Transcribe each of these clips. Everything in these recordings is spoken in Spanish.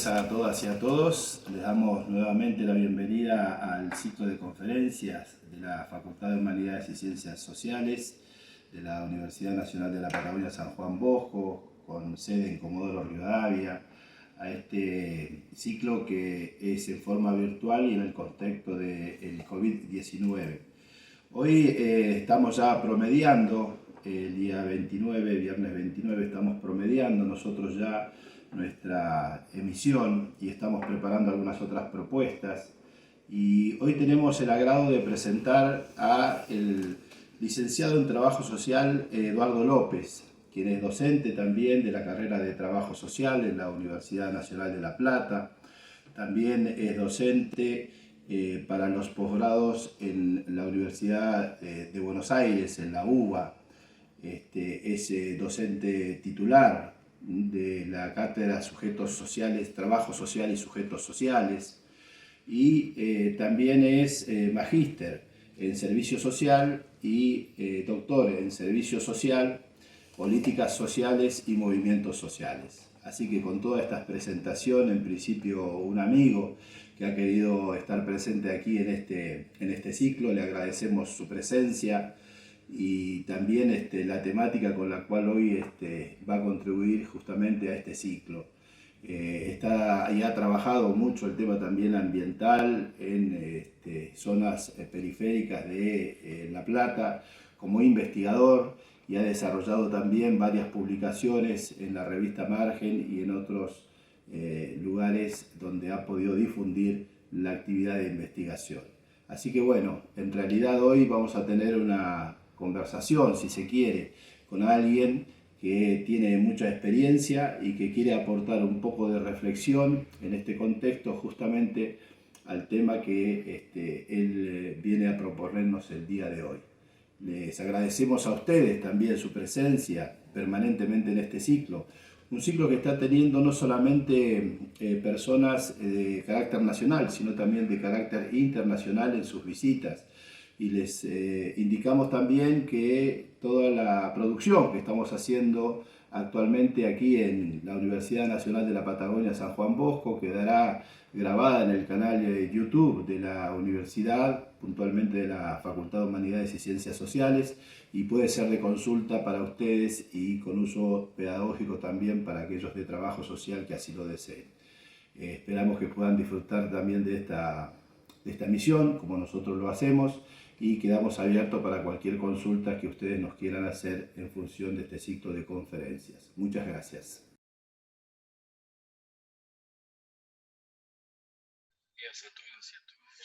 tardes a todas y a todos. Les damos nuevamente la bienvenida al ciclo de conferencias de la Facultad de Humanidades y Ciencias Sociales de la Universidad Nacional de la Patagonia San Juan Bosco, con sede en Comodoro Rivadavia, a este ciclo que es en forma virtual y en el contexto del COVID-19. Hoy estamos ya promediando, el día 29, viernes 29, estamos promediando nosotros ya nuestra emisión y estamos preparando algunas otras propuestas. Y hoy tenemos el agrado de presentar al licenciado en Trabajo Social Eduardo López, quien es docente también de la carrera de Trabajo Social en la Universidad Nacional de La Plata. También es docente para los posgrados en la Universidad de Buenos Aires, en la UBA. Es docente titular de la Cátedra Sujetos Sociales, Trabajo Social y Sujetos Sociales, y también es magíster en Servicio Social y doctor en Servicio Social, Políticas Sociales y Movimientos Sociales. Así que con toda esta presentación, en principio un amigo que ha querido estar presente aquí en este ciclo, le agradecemos su presencia y también la temática con la cual hoy va a contribuir justamente a este ciclo. Y ha trabajado mucho el tema también ambiental en zonas periféricas de La Plata como investigador, y ha desarrollado también varias publicaciones en la revista Margen y en otros lugares donde ha podido difundir la actividad de investigación. Así que bueno, en realidad hoy vamos a tener una conversación, si se quiere, con alguien que tiene mucha experiencia y que quiere aportar un poco de reflexión en este contexto justamente al tema que él viene a proponernos el día de hoy. Les agradecemos a ustedes también su presencia permanentemente en este ciclo. Un ciclo que está teniendo no solamente personas de carácter nacional, sino también de carácter internacional en sus visitas. Y les indicamos también que toda la producción que estamos haciendo actualmente aquí en la Universidad Nacional de la Patagonia San Juan Bosco quedará grabada en el canal de YouTube de la universidad, puntualmente de la Facultad de Humanidades y Ciencias Sociales, y puede ser de consulta para ustedes y con uso pedagógico también para aquellos de trabajo social que así lo deseen. Esperamos que puedan disfrutar también de esta misión, como nosotros lo hacemos, y quedamos abiertos para cualquier consulta que ustedes nos quieran hacer en función de este ciclo de conferencias. Muchas gracias. Buenos días a todas y a todos.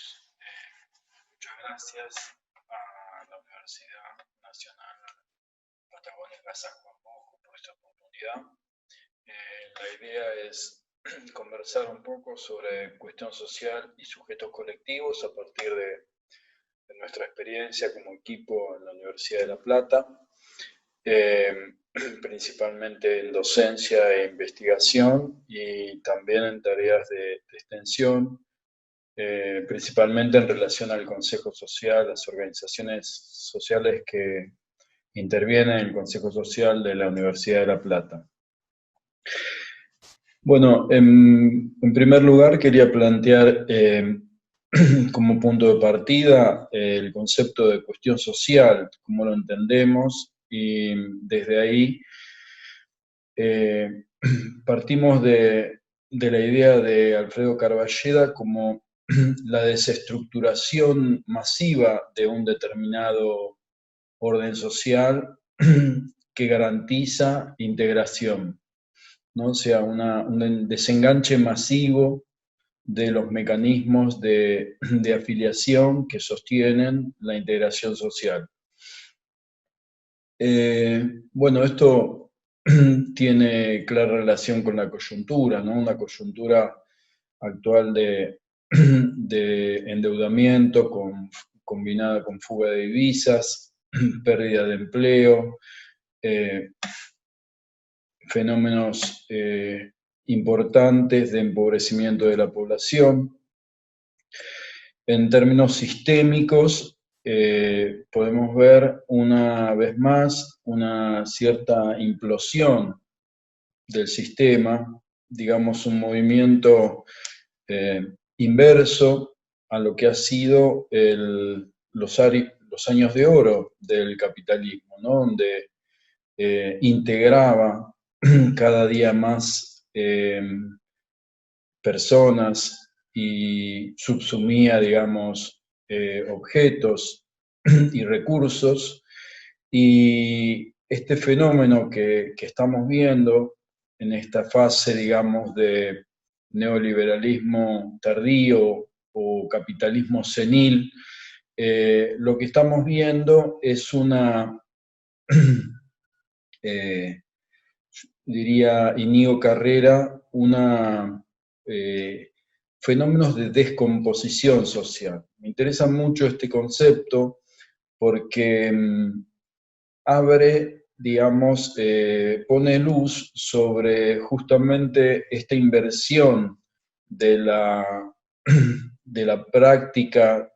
Muchas gracias a la Universidad Nacional Patagonia San Juan Bosco por esta oportunidad. La idea es conversar un poco sobre cuestión social y sujetos colectivos a partir de nuestra experiencia como equipo en la Universidad de La Plata, principalmente en docencia e investigación y también en tareas de extensión, principalmente en relación al Consejo Social, las organizaciones sociales que intervienen en el Consejo Social de la Universidad de La Plata. Bueno, en primer lugar quería plantear como punto de partida el concepto de cuestión social, cómo lo entendemos, y desde ahí partimos de la idea de Alfredo Carballeda como la desestructuración masiva de un determinado orden social que garantiza integración, ¿no? O sea, un desenganche masivo de los mecanismos de afiliación que sostienen la integración social. Bueno, esto tiene clara relación con la coyuntura, ¿no? Una coyuntura actual de endeudamiento combinada con fuga de divisas, pérdida de empleo, fenómenos importantes de empobrecimiento de la población. En términos sistémicos, podemos ver una vez más una cierta implosión del sistema digamos, un movimiento inverso a lo que ha sido los años de oro del capitalismo, ¿no? Donde integraba cada día más personas y subsumía, digamos, objetos y recursos. Y este fenómeno que estamos viendo en esta fase, digamos, de neoliberalismo tardío o capitalismo senil, lo que estamos viendo es una, diría Íñigo Carrera, eh, fenómenos de descomposición social. Me interesa mucho este concepto porque abre, digamos, pone luz sobre justamente esta inversión de de la práctica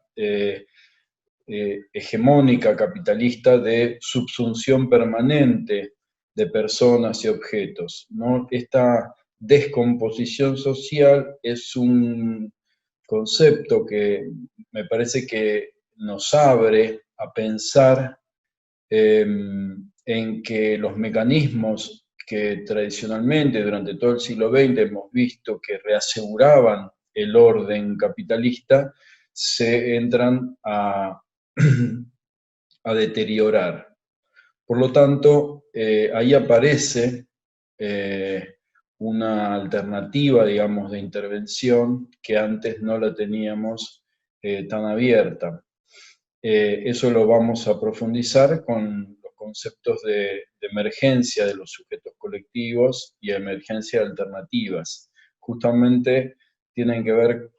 hegemónica capitalista de subsunción permanente de personas y objetos, ¿no? Esta descomposición social es un concepto que me parece que nos abre a pensar en que los mecanismos que tradicionalmente durante todo el siglo XX hemos visto que reaseguraban el orden capitalista, se entran a deteriorar. Por lo tanto, ahí aparece una alternativa, digamos, de intervención que antes no la teníamos tan abierta. Eso lo vamos a profundizar con los conceptos de emergencia de los sujetos colectivos y emergencia de alternativas. Justamente tienen que ver,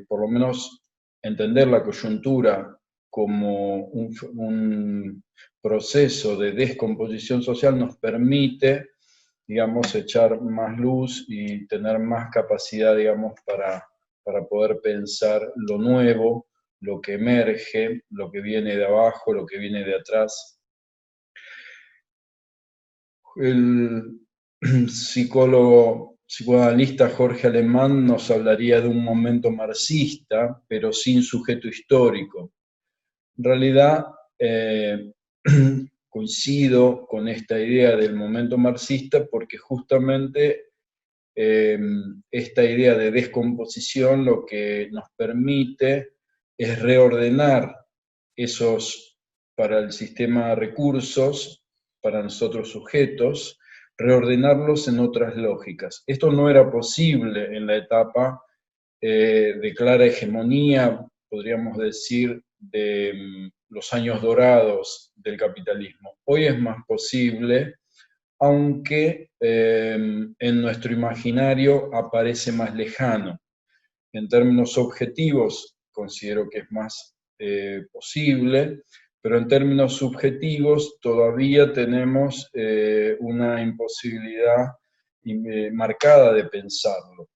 por lo menos, entender la coyuntura como un proceso de descomposición social nos permite, digamos, echar más luz y tener más capacidad, digamos, para poder pensar lo nuevo, lo que emerge, lo que viene de abajo, lo que viene de atrás. El psicoanalista Jorge Alemán nos hablaría de un momento marxista, pero sin sujeto histórico. En realidad, coincido con esta idea del momento marxista porque justamente esta idea de descomposición lo que nos permite es reordenar esos, para el sistema de recursos, para nosotros sujetos, reordenarlos en otras lógicas. Esto no era posible en la etapa de clara hegemonía, podríamos decir, de los años dorados del capitalismo. Hoy es más posible, aunque en nuestro imaginario aparece más lejano. En términos objetivos, considero que es más posible, pero en términos subjetivos todavía tenemos una imposibilidad marcada de pensarlo.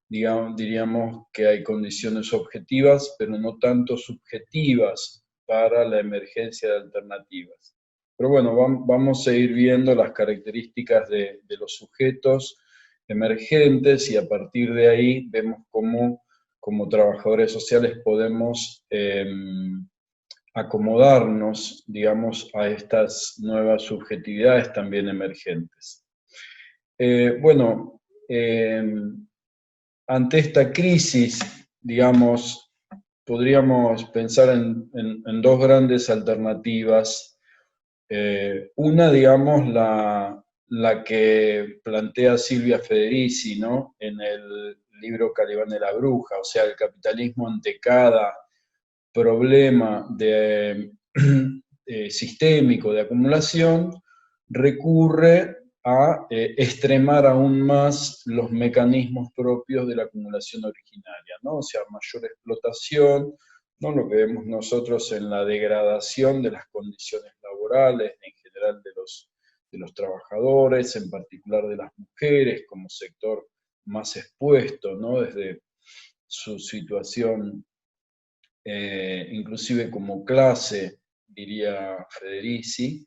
Diríamos que hay condiciones objetivas, pero no tanto subjetivas para la emergencia de alternativas. Pero bueno, vamos a ir viendo las características de los sujetos emergentes y a partir de ahí vemos cómo como trabajadores sociales podemos acomodarnos, digamos, a estas nuevas subjetividades también emergentes. Bueno, ante esta crisis, digamos, podríamos pensar en dos grandes alternativas. Una, digamos, la que plantea Silvia Federici, ¿no? En el libro Calibán de la Bruja, o sea, el capitalismo ante cada problema sistémico de acumulación recurre a extremar aún más los mecanismos propios de la acumulación originaria, ¿no? O sea, mayor explotación, ¿no? Lo que vemos nosotros en la degradación de las condiciones laborales, en general de los trabajadores, en particular de las mujeres como sector más expuesto, ¿no? Desde su situación, inclusive como clase, diría Federici,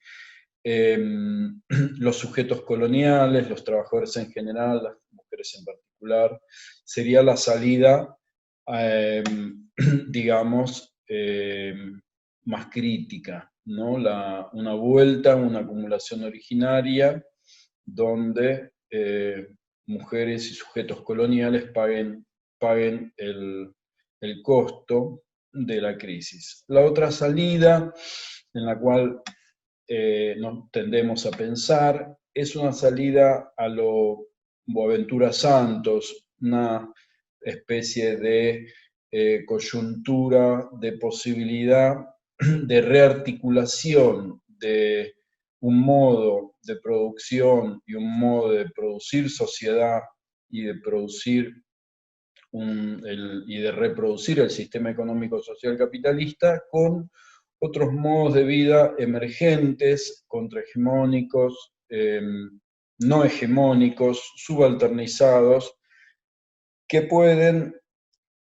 los sujetos coloniales, los trabajadores en general, las mujeres en particular, sería la salida, digamos, más crítica, ¿no? Una vuelta, una acumulación originaria, donde mujeres y sujetos coloniales paguen el costo de la crisis. La otra salida, en la cual nos tendemos a pensar, es una salida a lo Boaventura Santos, una especie de coyuntura, de posibilidad de rearticulación de un modo de producción y un modo de producir sociedad y de producir y de reproducir el sistema económico social capitalista con otros modos de vida emergentes, contrahegemónicos, no hegemónicos, subalternizados, que pueden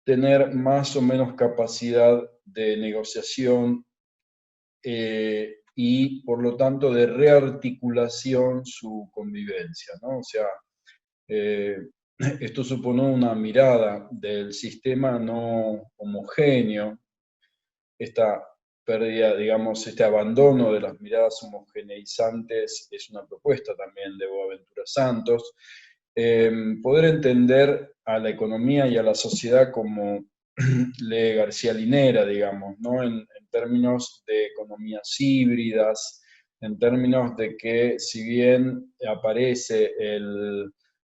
tener más o menos capacidad de negociación y por lo tanto de rearticulación su convivencia, ¿no? O sea, esto supone una mirada del sistema no homogéneo, esta pérdida, digamos, este abandono de las miradas homogeneizantes es una propuesta también de Boaventura Santos. Poder entender a la economía y a la sociedad como lee García Linera, digamos, ¿no? En términos de economías híbridas, en términos de que si bien aparece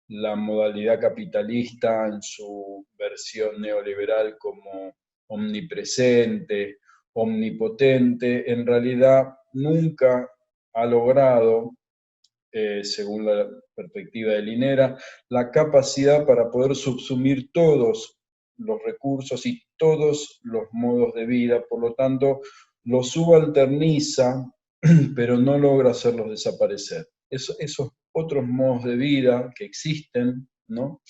la modalidad capitalista en su versión neoliberal como omnipresente, omnipotente, en realidad nunca ha logrado, según la perspectiva de Linera, la capacidad para poder subsumir todos los recursos y todos los modos de vida, por lo tanto, los subalterniza, pero no logra hacerlos desaparecer. Esos otros modos de vida que existen, ¿no?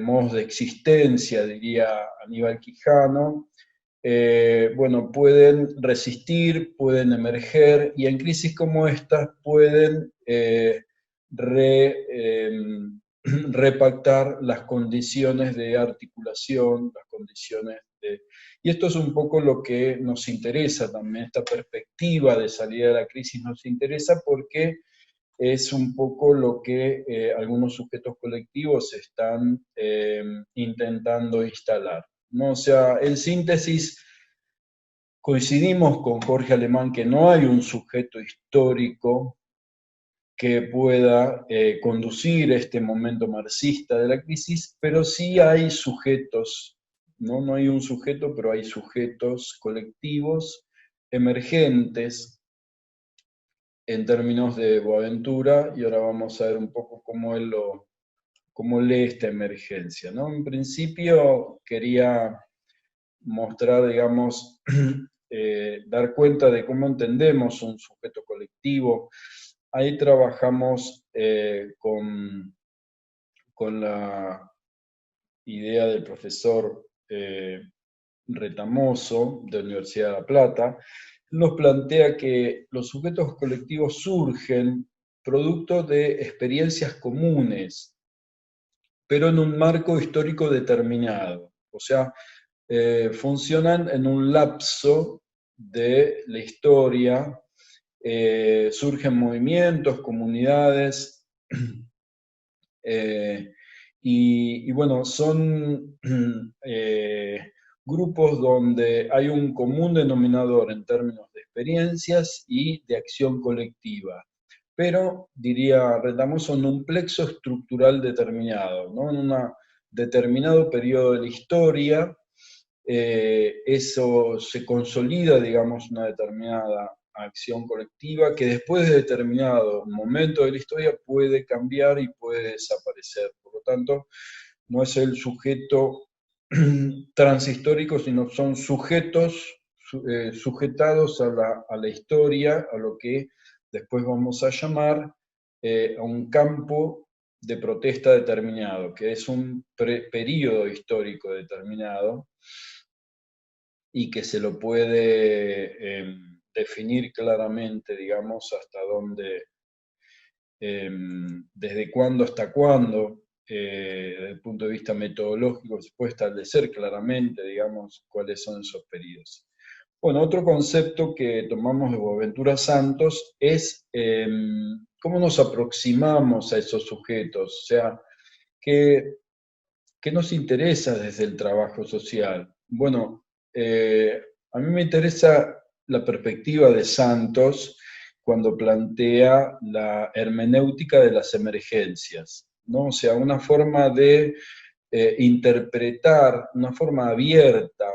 Modos de existencia, diría Aníbal Quijano, bueno, pueden resistir, pueden emerger, y en crisis como estas pueden repactar las condiciones de articulación, las condiciones de... Y esto es un poco lo que nos interesa también, esta perspectiva de salida de la crisis nos interesa porque es un poco lo que algunos sujetos colectivos están intentando instalar, ¿no? O sea, en síntesis, coincidimos con Jorge Alemán que no hay un sujeto histórico que pueda conducir este momento marxista de la crisis, pero sí hay sujetos, ¿no? No hay un sujeto, pero hay sujetos colectivos emergentes en términos de Boaventura, y ahora vamos a ver un poco cómo lee esta emergencia, ¿no? En principio quería mostrar, digamos, dar cuenta de cómo entendemos un sujeto colectivo. Ahí trabajamos con la idea del profesor Retamoso, de la Universidad de La Plata. Nos plantea que los sujetos colectivos surgen producto de experiencias comunes, pero en un marco histórico determinado. O sea, funcionan en un lapso de la historia, surgen movimientos, comunidades, y bueno, son grupos donde hay un común denominador en términos de experiencias y de acción colectiva, pero, diría Retamoso, en un plexo estructural determinado, ¿no? En un determinado periodo de la historia, eso se consolida, digamos, una determinada acción colectiva que después de determinado momento de la historia puede cambiar y puede desaparecer. Por lo tanto, no es el sujeto transhistórico, sino son sujetos sujetados a la historia, a lo que después vamos a llamar a un campo de protesta determinado, que es un periodo histórico determinado, y que se lo puede definir claramente, digamos, hasta dónde, desde cuándo hasta cuándo, desde el punto de vista metodológico, se puede establecer claramente, digamos, cuáles son esos periodos. Bueno, otro concepto que tomamos de Boaventura Santos es cómo nos aproximamos a esos sujetos, o sea, qué nos interesa desde el trabajo social. Bueno, a mí me interesa la perspectiva de Santos cuando plantea la hermenéutica de las emergencias, ¿no? O sea, una forma de interpretar, una forma abierta,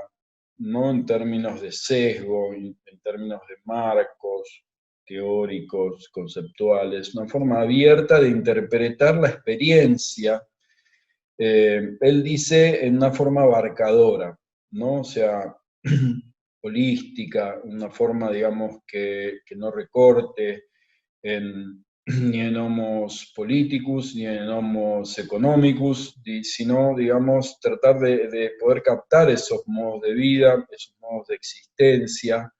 no en términos de sesgo, en términos de marcos teóricos, conceptuales, una forma abierta de interpretar la experiencia. Él dice en una forma abarcadora, ¿no? O sea, holística, una forma, digamos, que no recorte ni en homos politicus, ni en homos economicus, sino, digamos, tratar de poder captar esos modos de vida, esos modos de existencia,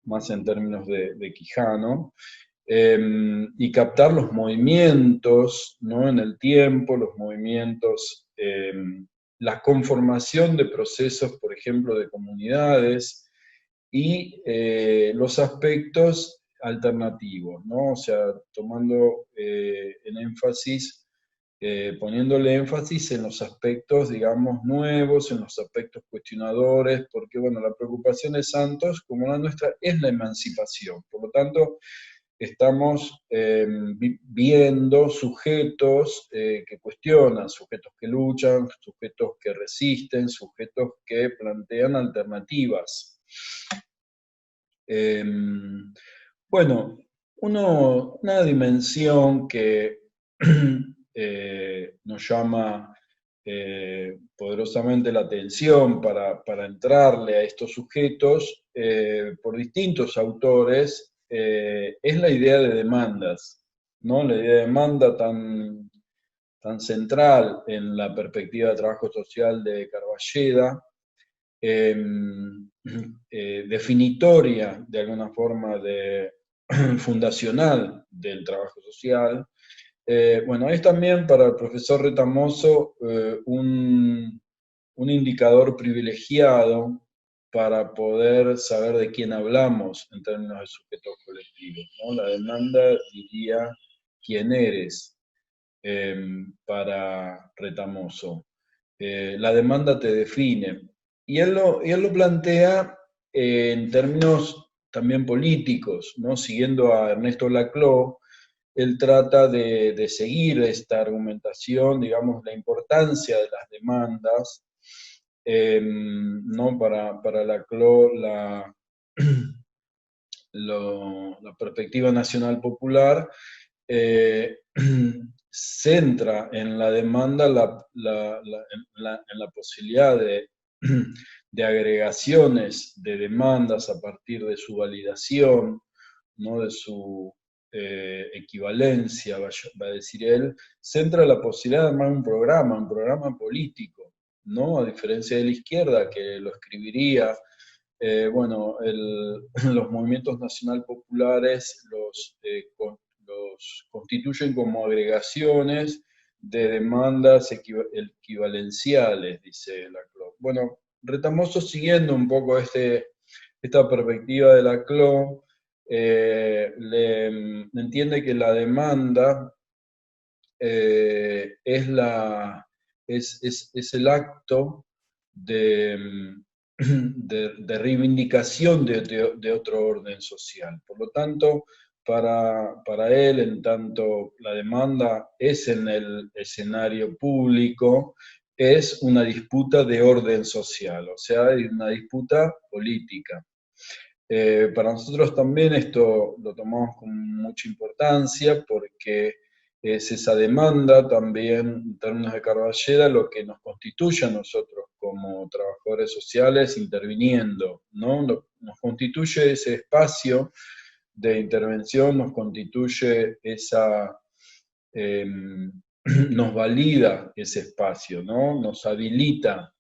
más en términos de Quijano, y captar los movimientos, ¿no? En el tiempo, los movimientos, la conformación de procesos, por ejemplo, de comunidades, y los aspectos alternativos, ¿no? O sea, tomando en énfasis, poniéndole énfasis en los aspectos, digamos, nuevos, en los aspectos cuestionadores, porque, bueno, la preocupación de Santos, como la nuestra, es la emancipación. Por lo tanto, estamos viendo sujetos que cuestionan, sujetos que luchan, sujetos que resisten, sujetos que plantean alternativas. Bueno, una dimensión que nos llama poderosamente la atención para entrarle a estos sujetos por distintos autores es la idea de demandas, ¿no? La idea de demanda tan central en la perspectiva de trabajo social de Carballeda, definitoria de alguna forma fundacional del trabajo social. Bueno, es también para el profesor Retamoso un indicador privilegiado para poder saber de quién hablamos en términos de sujetos colectivos, ¿no? La demanda diría quién eres para Retamoso. La demanda te define. Y él lo plantea en términos también políticos, ¿no? Siguiendo a Ernesto Laclau, él trata de seguir esta argumentación, digamos, la importancia de las demandas, ¿no? Para Laclau la perspectiva nacional popular centra en la demanda en la posibilidad de agregaciones de demandas a partir de su validación, ¿no? De su equivalencia, va a decir él, centra la posibilidad de armar un programa político, ¿no? A diferencia de la izquierda, que lo escribiría, bueno, los movimientos nacional populares los constituyen como agregaciones de demandas equivalenciales, dice Laclau. Bueno, Retamoso, siguiendo un poco esta perspectiva de Laclau, entiende que la demanda es el acto de reivindicación de otro orden social. Por lo tanto, para él, en tanto la demanda es en el escenario público, es una disputa de orden social, o sea, es una disputa política. Para nosotros también esto lo tomamos con mucha importancia porque es esa demanda también, en términos de Carballeda, lo que nos constituye a nosotros como trabajadores sociales interviniendo, ¿no? Nos constituye ese espacio de intervención, nos constituye nos valida ese espacio, ¿no? Nos habilita.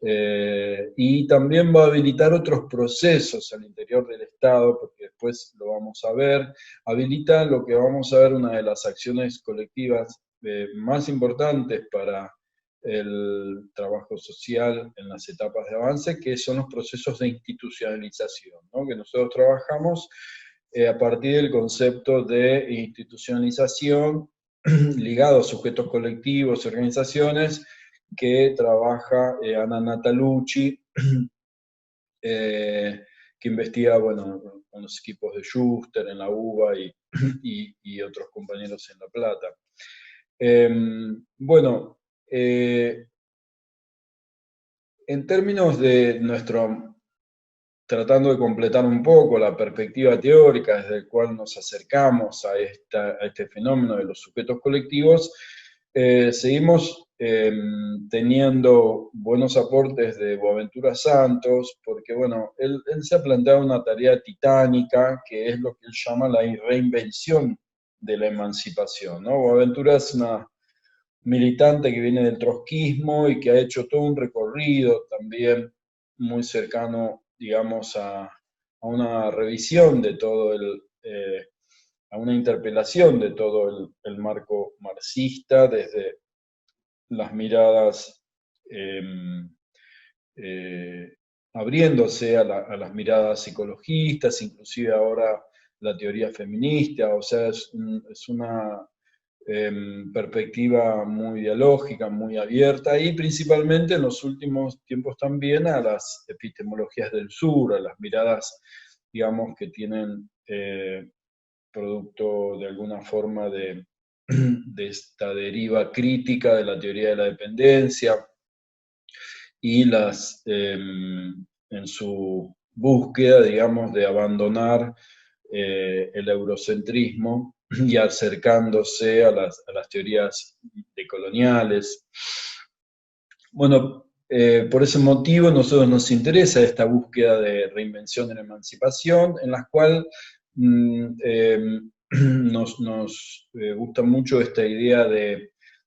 Y también va a habilitar otros procesos al interior del Estado Estado, porque después lo vamos a ver, habilita lo que vamos a ver, una de las acciones colectivas más importantes para el trabajo social en las etapas de avance, que son los procesos de institucionalización, ¿no? Que nosotros trabajamos a partir del concepto de institucionalización ligado a sujetos colectivos y organizaciones que trabaja Ana Natalucci, que investiga, bueno, con los equipos de Schuster en la UBA y otros compañeros en La Plata. Bueno, en términos de tratando de completar un poco la perspectiva teórica desde la cual nos acercamos a este fenómeno de los sujetos colectivos, seguimos teniendo buenos aportes de Boaventura Santos, porque bueno, él se ha planteado una tarea titánica, que es lo que él llama la reinvención de la emancipación, ¿no? Boaventura es una militante que viene del trotskismo y que ha hecho todo un recorrido también muy cercano, digamos, a una revisión de todo a una interpelación de todo el marco marxista, desde las miradas, abriéndose a las miradas ecologistas, inclusive ahora la teoría feminista, o sea, es una perspectiva muy dialógica, muy abierta, y principalmente en los últimos tiempos también a las epistemologías del sur, a las miradas, digamos, que tienen producto de alguna forma de esta deriva crítica de la teoría de la dependencia, y en su búsqueda, digamos, de abandonar el eurocentrismo y acercándose a las teorías decoloniales. Bueno, por ese motivo a nosotros nos interesa esta búsqueda de reinvención de la emancipación, en la cual nos gusta mucho esta idea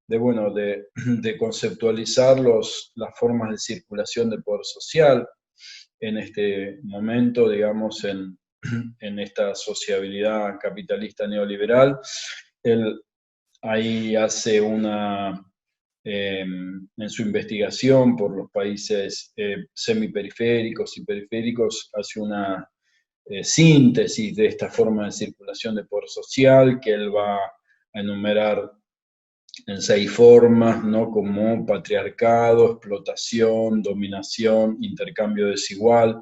bueno, de conceptualizar las formas de circulación del poder social en este momento, digamos, en esta sociabilidad capitalista neoliberal. Él ahí hace en su investigación por los países semiperiféricos y periféricos, hace una síntesis de esta forma de circulación de poder social, que él va a enumerar en 6 formas, ¿no? Como patriarcado, explotación, dominación, intercambio desigual,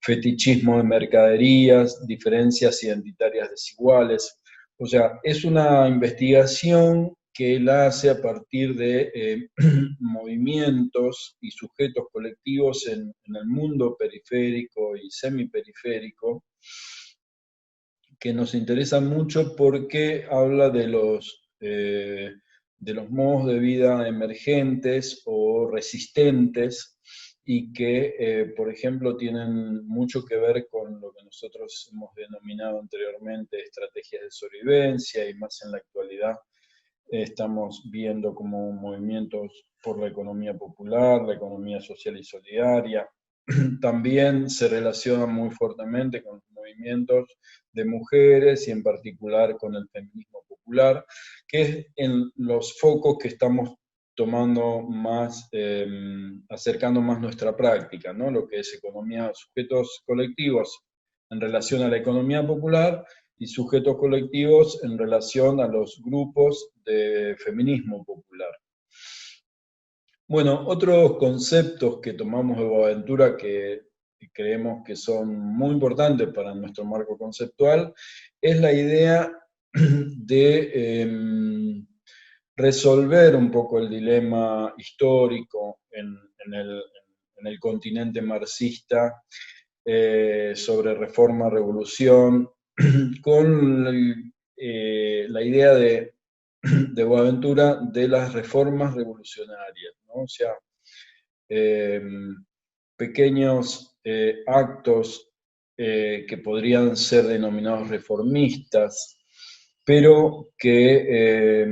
fetichismo de mercaderías, diferencias identitarias desiguales. O sea, es una investigación que él hace a partir de movimientos y sujetos colectivos en el mundo periférico y semiperiférico, que nos interesan mucho porque habla de los modos de vida emergentes o resistentes, y que, por ejemplo, tienen mucho que ver con lo que nosotros hemos denominado anteriormente estrategias de sobrevivencia, y más en la actualidad estamos viendo como movimientos por la economía popular, la economía social y solidaria. También se relaciona muy fuertemente con los movimientos de mujeres y en particular con el feminismo popular, que es en los focos que estamos tomando más, acercando más nuestra práctica, ¿no? Lo que es economía, sujetos colectivos en relación a la economía popular y sujetos colectivos en relación a los grupos de feminismo popular. Bueno, otros conceptos que tomamos de Boaventura que creemos que son muy importantes para nuestro marco conceptual es la idea de resolver un poco el dilema histórico en el continente marxista sobre reforma, revolución, con la idea de Boaventura de las reformas revolucionarias, ¿no? O sea, pequeños actos que podrían ser denominados reformistas, pero que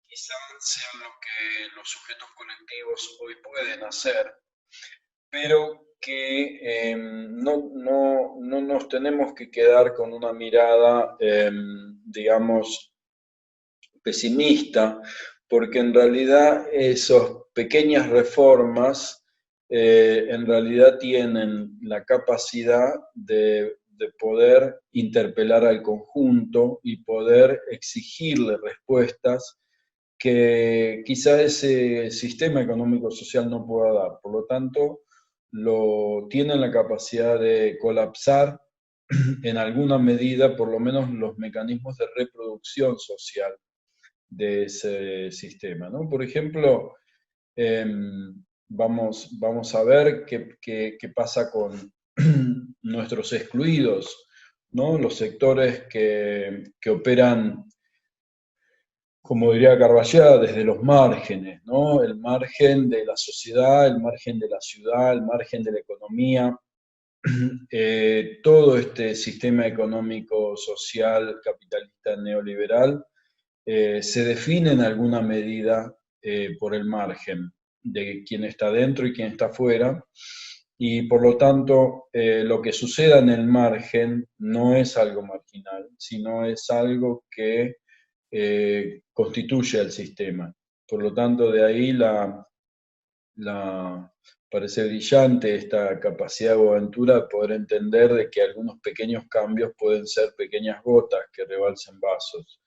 quizás sean lo que los sujetos colectivos hoy pueden hacer, pero que no nos tenemos que quedar con una mirada, digamos, pesimista, porque en realidad esas pequeñas reformas en realidad tienen la capacidad de poder interpelar al conjunto y poder exigirle respuestas que quizá ese sistema económico-social no pueda dar. Por lo tanto, tienen la capacidad de colapsar en alguna medida, por lo menos, los mecanismos de reproducción social de ese sistema, ¿no? Por ejemplo, vamos a ver qué pasa con nuestros excluidos, ¿no? Los sectores que operan, como diría Carballeda, desde los márgenes, ¿no? El margen de la sociedad, el margen de la ciudad, el margen de la economía. Todo este sistema económico, social, capitalista, neoliberal, se define en alguna medida por el margen de quién está dentro y quién está fuera, y por lo tanto lo que suceda en el margen no es algo marginal, sino es algo que constituye al sistema. Por lo tanto, de ahí parece brillante esta capacidad de aventura de poder entender de que algunos pequeños cambios pueden ser pequeñas gotas que rebalsen vasos.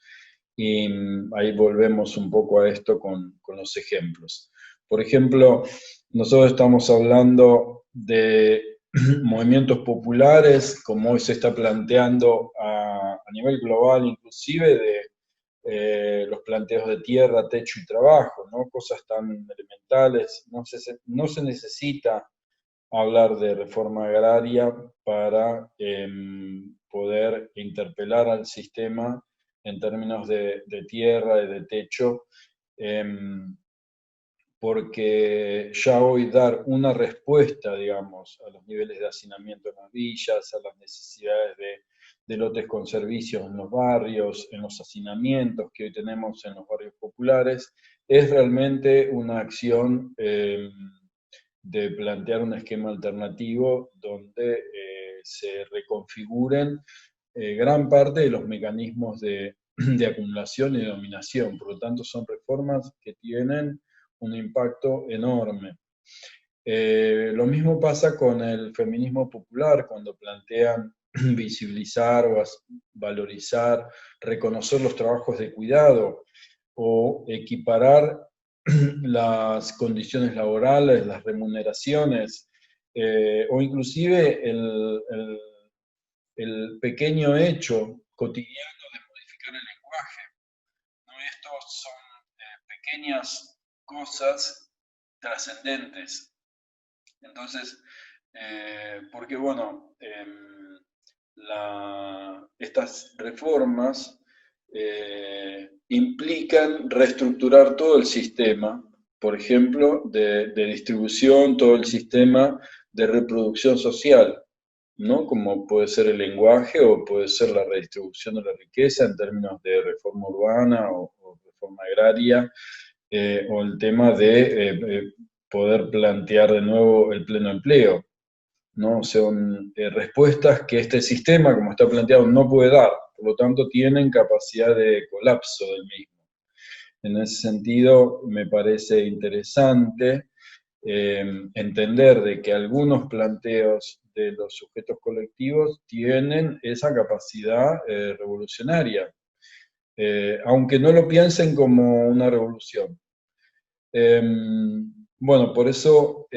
Y ahí volvemos un poco a esto con los ejemplos. Por ejemplo, nosotros estamos hablando de movimientos populares, como hoy se está planteando a nivel global, inclusive de los planteos de tierra, techo y trabajo, ¿no? Cosas tan elementales. No se necesita hablar de reforma agraria para poder interpelar al sistema en términos de tierra y de techo, porque ya hoy dar una respuesta, digamos, a los niveles de hacinamiento en las villas, a las necesidades de lotes con servicios en los barrios, en los hacinamientos que hoy tenemos en los barrios populares, es realmente una acción de plantear un esquema alternativo donde se reconfiguren gran parte de los mecanismos de acumulación y de dominación. Por lo tanto, son reformas que tienen un impacto enorme. Lo mismo pasa con el feminismo popular, cuando plantean visibilizar o valorizar, reconocer los trabajos de cuidado o equiparar las condiciones laborales, las remuneraciones, o inclusive el pequeño hecho cotidiano de modificar el lenguaje, ¿no? Estos son pequeñas cosas trascendentes. Entonces, porque bueno, estas reformas implican reestructurar todo el sistema, por ejemplo, de distribución, todo el sistema de reproducción social, ¿no? Como puede ser el lenguaje o puede ser la redistribución de la riqueza en términos de reforma urbana o reforma agraria, o el tema de poder plantear de nuevo el pleno empleo, ¿no? Son respuestas que este sistema, como está planteado, no puede dar, por lo tanto tienen capacidad de colapso del mismo. En ese sentido, me parece interesante entender de que algunos planteos de los sujetos colectivos tienen esa capacidad revolucionaria, aunque no lo piensen como una revolución. Bueno, por eso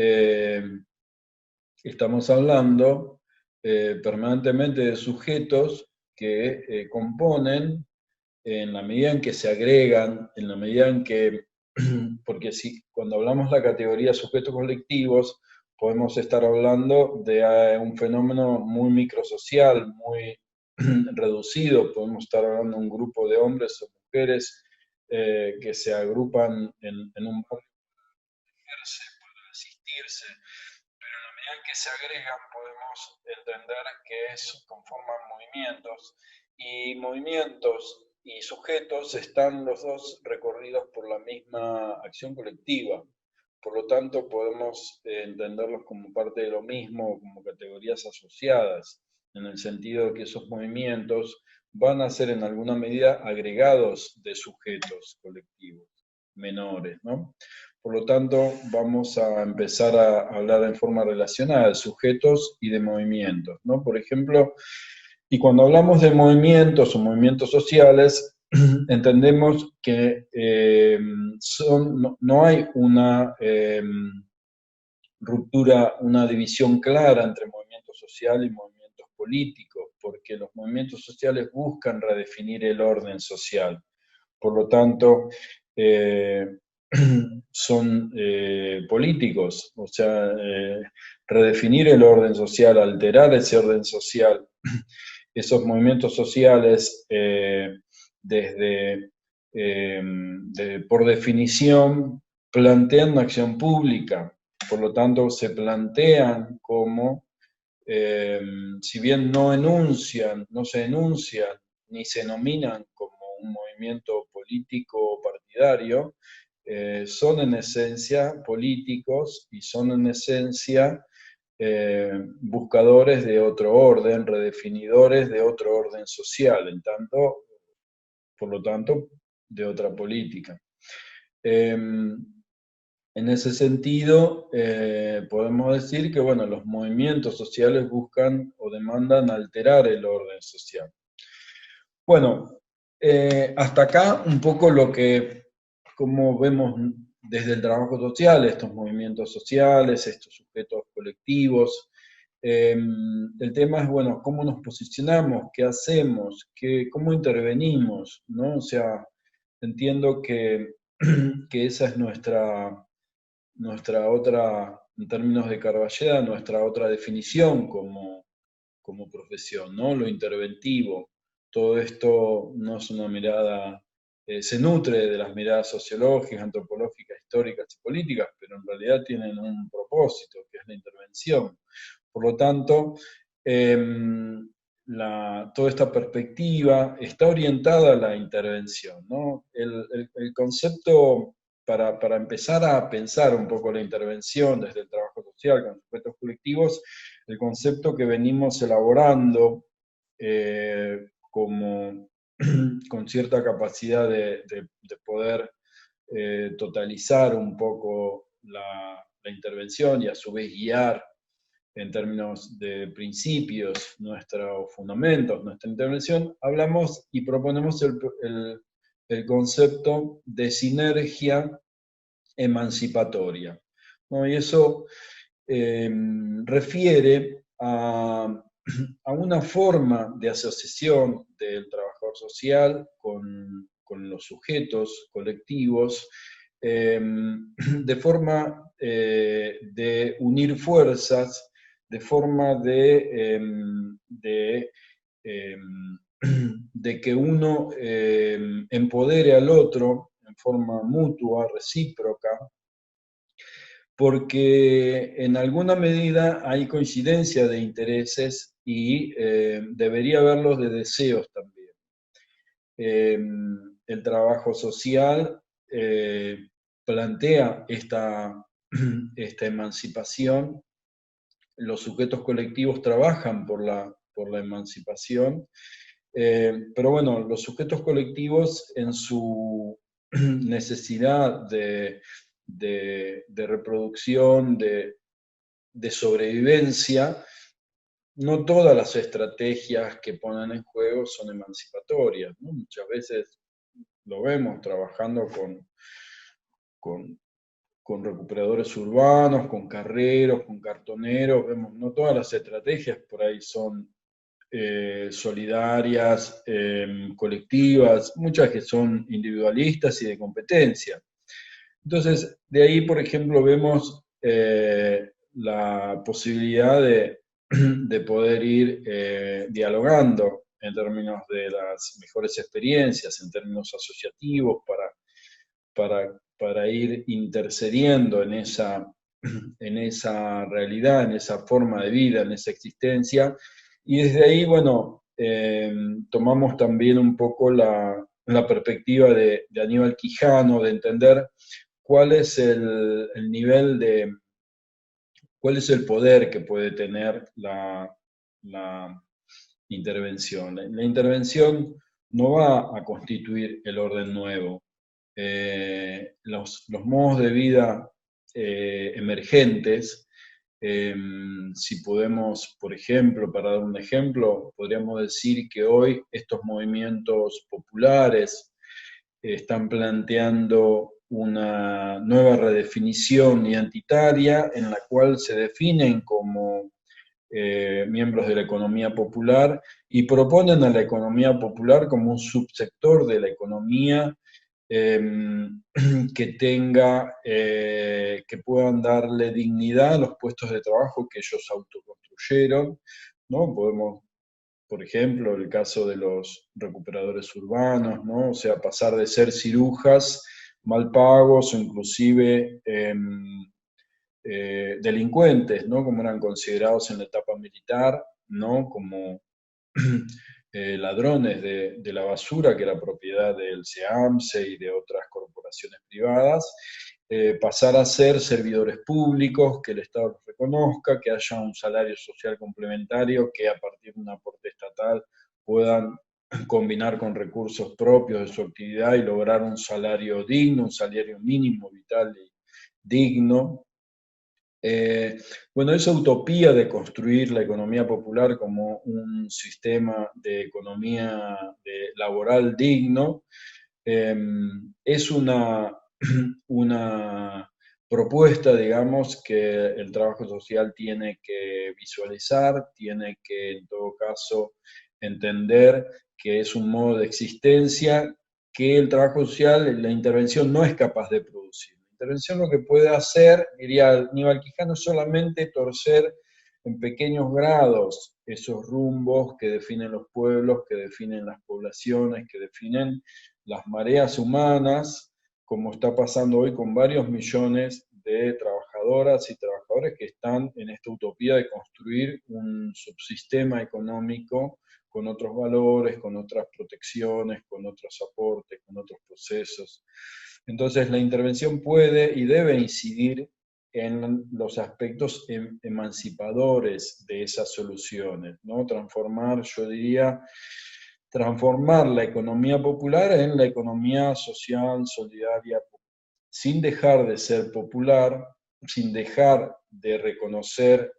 estamos hablando permanentemente de sujetos que componen en la medida en que se agregan, en la medida en que, porque si cuando hablamos de la categoría sujetos colectivos, podemos estar hablando de un fenómeno muy microsocial, muy reducido, podemos estar hablando de un grupo de hombres o mujeres que se agrupan en un barrio para asistirse, pero en la medida en que se agregan podemos entender que conforman movimientos y sujetos están los dos recorridos por la misma acción colectiva. por lo tanto podemos entenderlos como parte de lo mismo, como categorías asociadas, en el sentido de que esos movimientos van a ser en alguna medida agregados de sujetos colectivos menores, ¿no? Por lo tanto, vamos a empezar a hablar en forma relacionada de sujetos y de movimientos, ¿no? Por ejemplo, y cuando hablamos de movimientos o movimientos sociales, entendemos que no hay una ruptura, una división clara entre movimiento social y movimientos políticos, porque los movimientos sociales buscan redefinir el orden social. Por lo tanto, son políticos, o sea, redefinir el orden social, alterar ese orden social, esos movimientos sociales, por definición, plantean una acción pública, por lo tanto se plantean como, si bien no se enuncian, ni se nominan como un movimiento político o partidario, son en esencia políticos y son en esencia buscadores de otro orden, redefinidores de otro orden social, por lo tanto, de otra política. En ese sentido, podemos decir que bueno, los movimientos sociales buscan o demandan alterar el orden social. Bueno, hasta acá un poco como vemos desde el trabajo social, estos movimientos sociales, estos sujetos colectivos. El tema es, bueno, cómo nos posicionamos, qué hacemos, cómo intervenimos, ¿no? O sea, entiendo que esa es nuestra otra, en términos de Carballeda, nuestra otra definición como profesión, ¿no? Lo interventivo. Todo esto no es una mirada, se nutre de las miradas sociológicas, antropológicas, históricas y políticas, pero en realidad tienen un propósito, que es la intervención. Por lo tanto, toda esta perspectiva está orientada a la intervención, ¿no? El concepto, para empezar a pensar un poco la intervención desde el trabajo social con sujetos colectivos, el concepto que venimos elaborando con cierta capacidad de poder totalizar un poco la intervención y a su vez guiar en términos de principios, nuestros fundamentos, nuestra intervención, hablamos y proponemos el concepto de sinergia emancipatoria, ¿no? Y eso refiere a una forma de asociación del trabajador social con los sujetos colectivos, de forma de unir fuerzas, de forma de que uno empodere al otro en forma mutua, recíproca, porque en alguna medida hay coincidencia de intereses y debería haberlos de deseos también. El trabajo social plantea esta emancipación, los sujetos colectivos trabajan por la emancipación, pero bueno, los sujetos colectivos en su necesidad de reproducción, de sobrevivencia, no todas las estrategias que ponen en juego son emancipatorias, ¿no? Muchas veces lo vemos trabajando con recuperadores urbanos, con carreros, con cartoneros, vemos, no todas las estrategias por ahí son solidarias, colectivas, muchas que son individualistas y de competencia. Entonces, de ahí, por ejemplo, vemos la posibilidad de poder ir dialogando en términos de las mejores experiencias, en términos asociativos, para ir intercediendo en esa realidad, en esa forma de vida, en esa existencia. Y desde ahí, bueno, tomamos también un poco la perspectiva de Aníbal Quijano, de entender cuál es el nivel de, cuál es el poder que puede tener la intervención. La intervención no va a constituir el orden nuevo. Los modos de vida emergentes, si podemos, por ejemplo, para dar un ejemplo, podríamos decir que hoy estos movimientos populares están planteando una nueva redefinición identitaria en la cual se definen como miembros de la economía popular y proponen a la economía popular como un subsector de la economía que tenga, que puedan darle dignidad a los puestos de trabajo que ellos autoconstruyeron, ¿no? Podemos, por ejemplo, el caso de los recuperadores urbanos, ¿no? O sea, pasar de ser cirujas mal pagos o inclusive delincuentes, ¿no? Como eran considerados en la etapa militar, ¿no? Como ladrones de la basura, que era propiedad del SEAMSE y de otras corporaciones privadas, pasar a ser servidores públicos, que el Estado los reconozca, que haya un salario social complementario, que a partir de un aporte estatal puedan combinar con recursos propios de su actividad y lograr un salario digno, un salario mínimo vital y digno. Bueno, esa utopía de construir la economía popular como un sistema de economía laboral digno es una propuesta, digamos, que el trabajo social tiene que visualizar, tiene que, en todo caso, entender que es un modo de existencia que el trabajo social, la intervención no es capaz de producir. La intervención lo que puede hacer, diría Aníbal Quijano, es solamente torcer en pequeños grados esos rumbos que definen los pueblos, que definen las poblaciones, que definen las mareas humanas, como está pasando hoy con varios millones de trabajadoras y trabajadores que están en esta utopía de construir un subsistema económico con otros valores, con otras protecciones, con otros aportes, con otros procesos. Entonces la intervención puede y debe incidir en los aspectos emancipadores de esas soluciones, ¿no? Transformar, yo diría, transformar la economía popular en la economía social, solidaria, sin dejar de ser popular, sin dejar de reconocer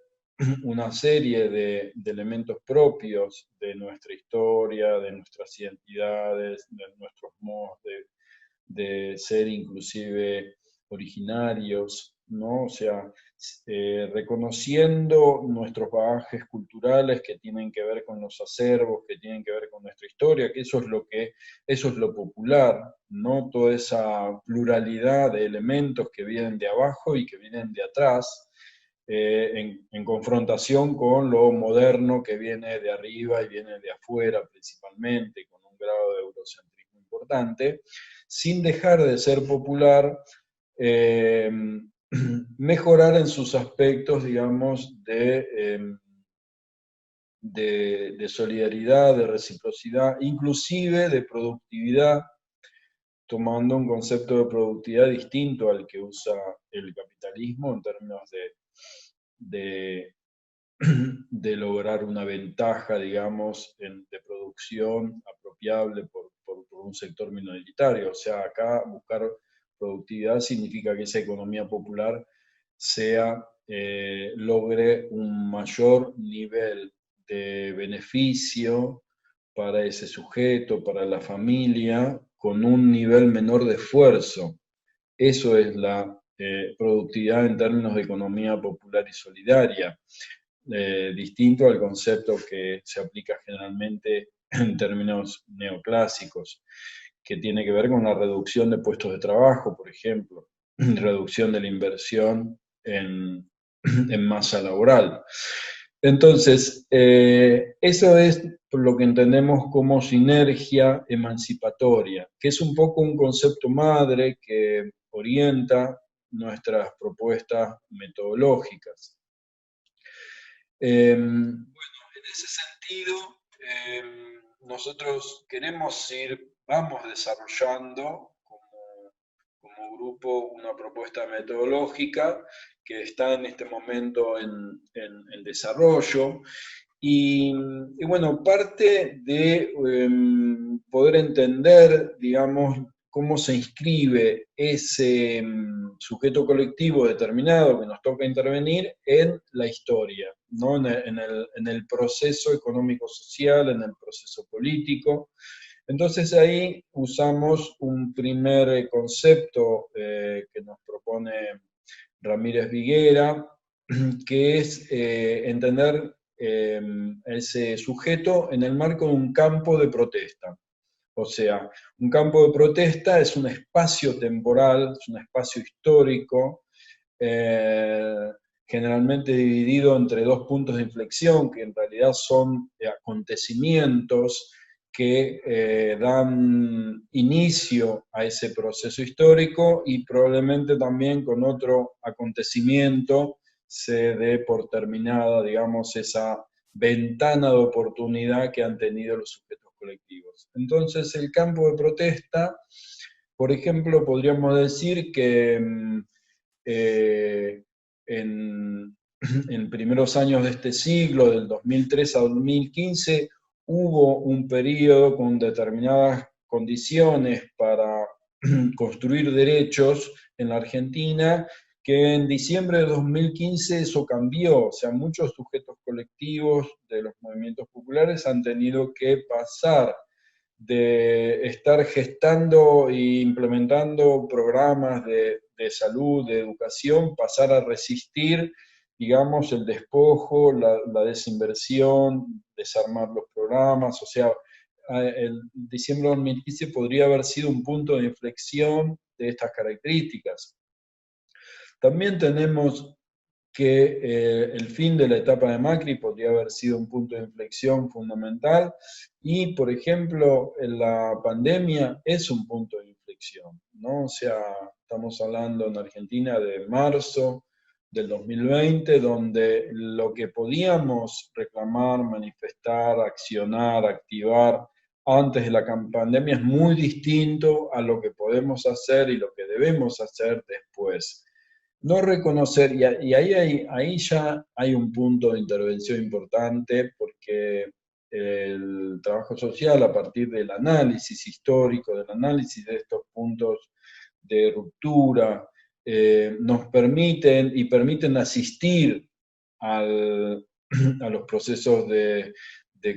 una serie de elementos propios de nuestra historia, de nuestras identidades, de nuestros modos de ser inclusive originarios, ¿no? O sea, reconociendo nuestros bagajes culturales que tienen que ver con los acervos, que tienen que ver con nuestra historia, que eso es lo popular, ¿no? Toda esa pluralidad de elementos que vienen de abajo y que vienen de atrás, en confrontación con lo moderno que viene de arriba y viene de afuera principalmente, con un grado de eurocentrismo importante, sin dejar de ser popular, mejorar en sus aspectos, digamos, de solidaridad, de reciprocidad, inclusive de productividad, tomando un concepto de productividad distinto al que usa el capitalismo en términos de lograr una ventaja, digamos, de producción apropiable por un sector minoritario. O sea, acá buscar productividad significa que esa economía popular logre un mayor nivel de beneficio para ese sujeto, para la familia, con un nivel menor de esfuerzo. Eso es la productividad en términos de economía popular y solidaria, distinto al concepto que se aplica generalmente en términos neoclásicos, que tiene que ver con la reducción de puestos de trabajo, por ejemplo, reducción de la inversión en masa laboral. Entonces, eso es lo que entendemos como sinergia emancipatoria, que es un poco un concepto madre que orienta nuestras propuestas metodológicas. Bueno, en ese sentido, nosotros vamos desarrollando como grupo una propuesta metodológica que está en este momento en desarrollo. Y bueno, parte de poder entender, digamos, cómo se inscribe ese sujeto colectivo determinado que nos toca intervenir en la historia, ¿no? En el proceso económico-social, en el proceso político. Entonces ahí usamos un primer concepto que nos propone Ramírez Viguera, que es entender ese sujeto en el marco de un campo de protesta. O sea, un campo de protesta es un espacio temporal, es un espacio histórico, generalmente dividido entre dos puntos de inflexión, que en realidad son acontecimientos que dan inicio a ese proceso histórico y probablemente también con otro acontecimiento se dé por terminada, digamos, esa ventana de oportunidad que han tenido los sujetos colectivos. Entonces, el campo de protesta, por ejemplo, podríamos decir que en primeros años de este siglo, del 2003 a 2015, hubo un periodo con determinadas condiciones para construir derechos en la Argentina, que en diciembre de 2015 eso cambió, o sea, muchos sujetos colectivos de los movimientos populares han tenido que pasar de estar gestando e implementando programas de salud, de educación, pasar a resistir, digamos, el despojo, la desinversión, desarmar los programas, o sea, el diciembre de 2015 podría haber sido un punto de inflexión de estas características. También tenemos que el fin de la etapa de Macri podría haber sido un punto de inflexión fundamental y, por ejemplo, la pandemia es un punto de inflexión, ¿no? O sea, estamos hablando en Argentina de marzo del 2020, donde lo que podíamos reclamar, manifestar, accionar, activar antes de la pandemia es muy distinto a lo que podemos hacer y lo que debemos hacer después. No reconocer, y ahí ya hay un punto de intervención importante, porque el trabajo social, a partir del análisis histórico, del análisis de estos puntos de ruptura, nos permiten y permiten asistir a los procesos de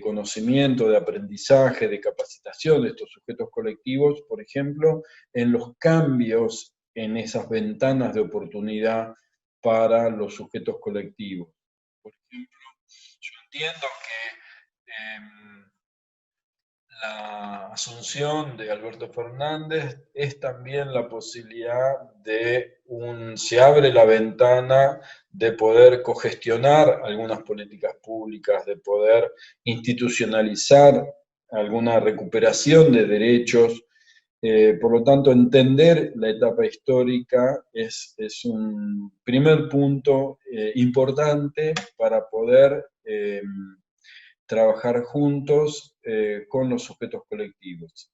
conocimiento, de aprendizaje, de capacitación de estos sujetos colectivos, por ejemplo, en los cambios en esas ventanas de oportunidad para los sujetos colectivos. Por ejemplo, yo entiendo que la asunción de Alberto Fernández es también la posibilidad se abre la ventana de poder cogestionar algunas políticas públicas, de poder institucionalizar alguna recuperación de derechos. Por lo tanto, entender la etapa histórica es un primer punto importante para poder trabajar juntos con los sujetos colectivos.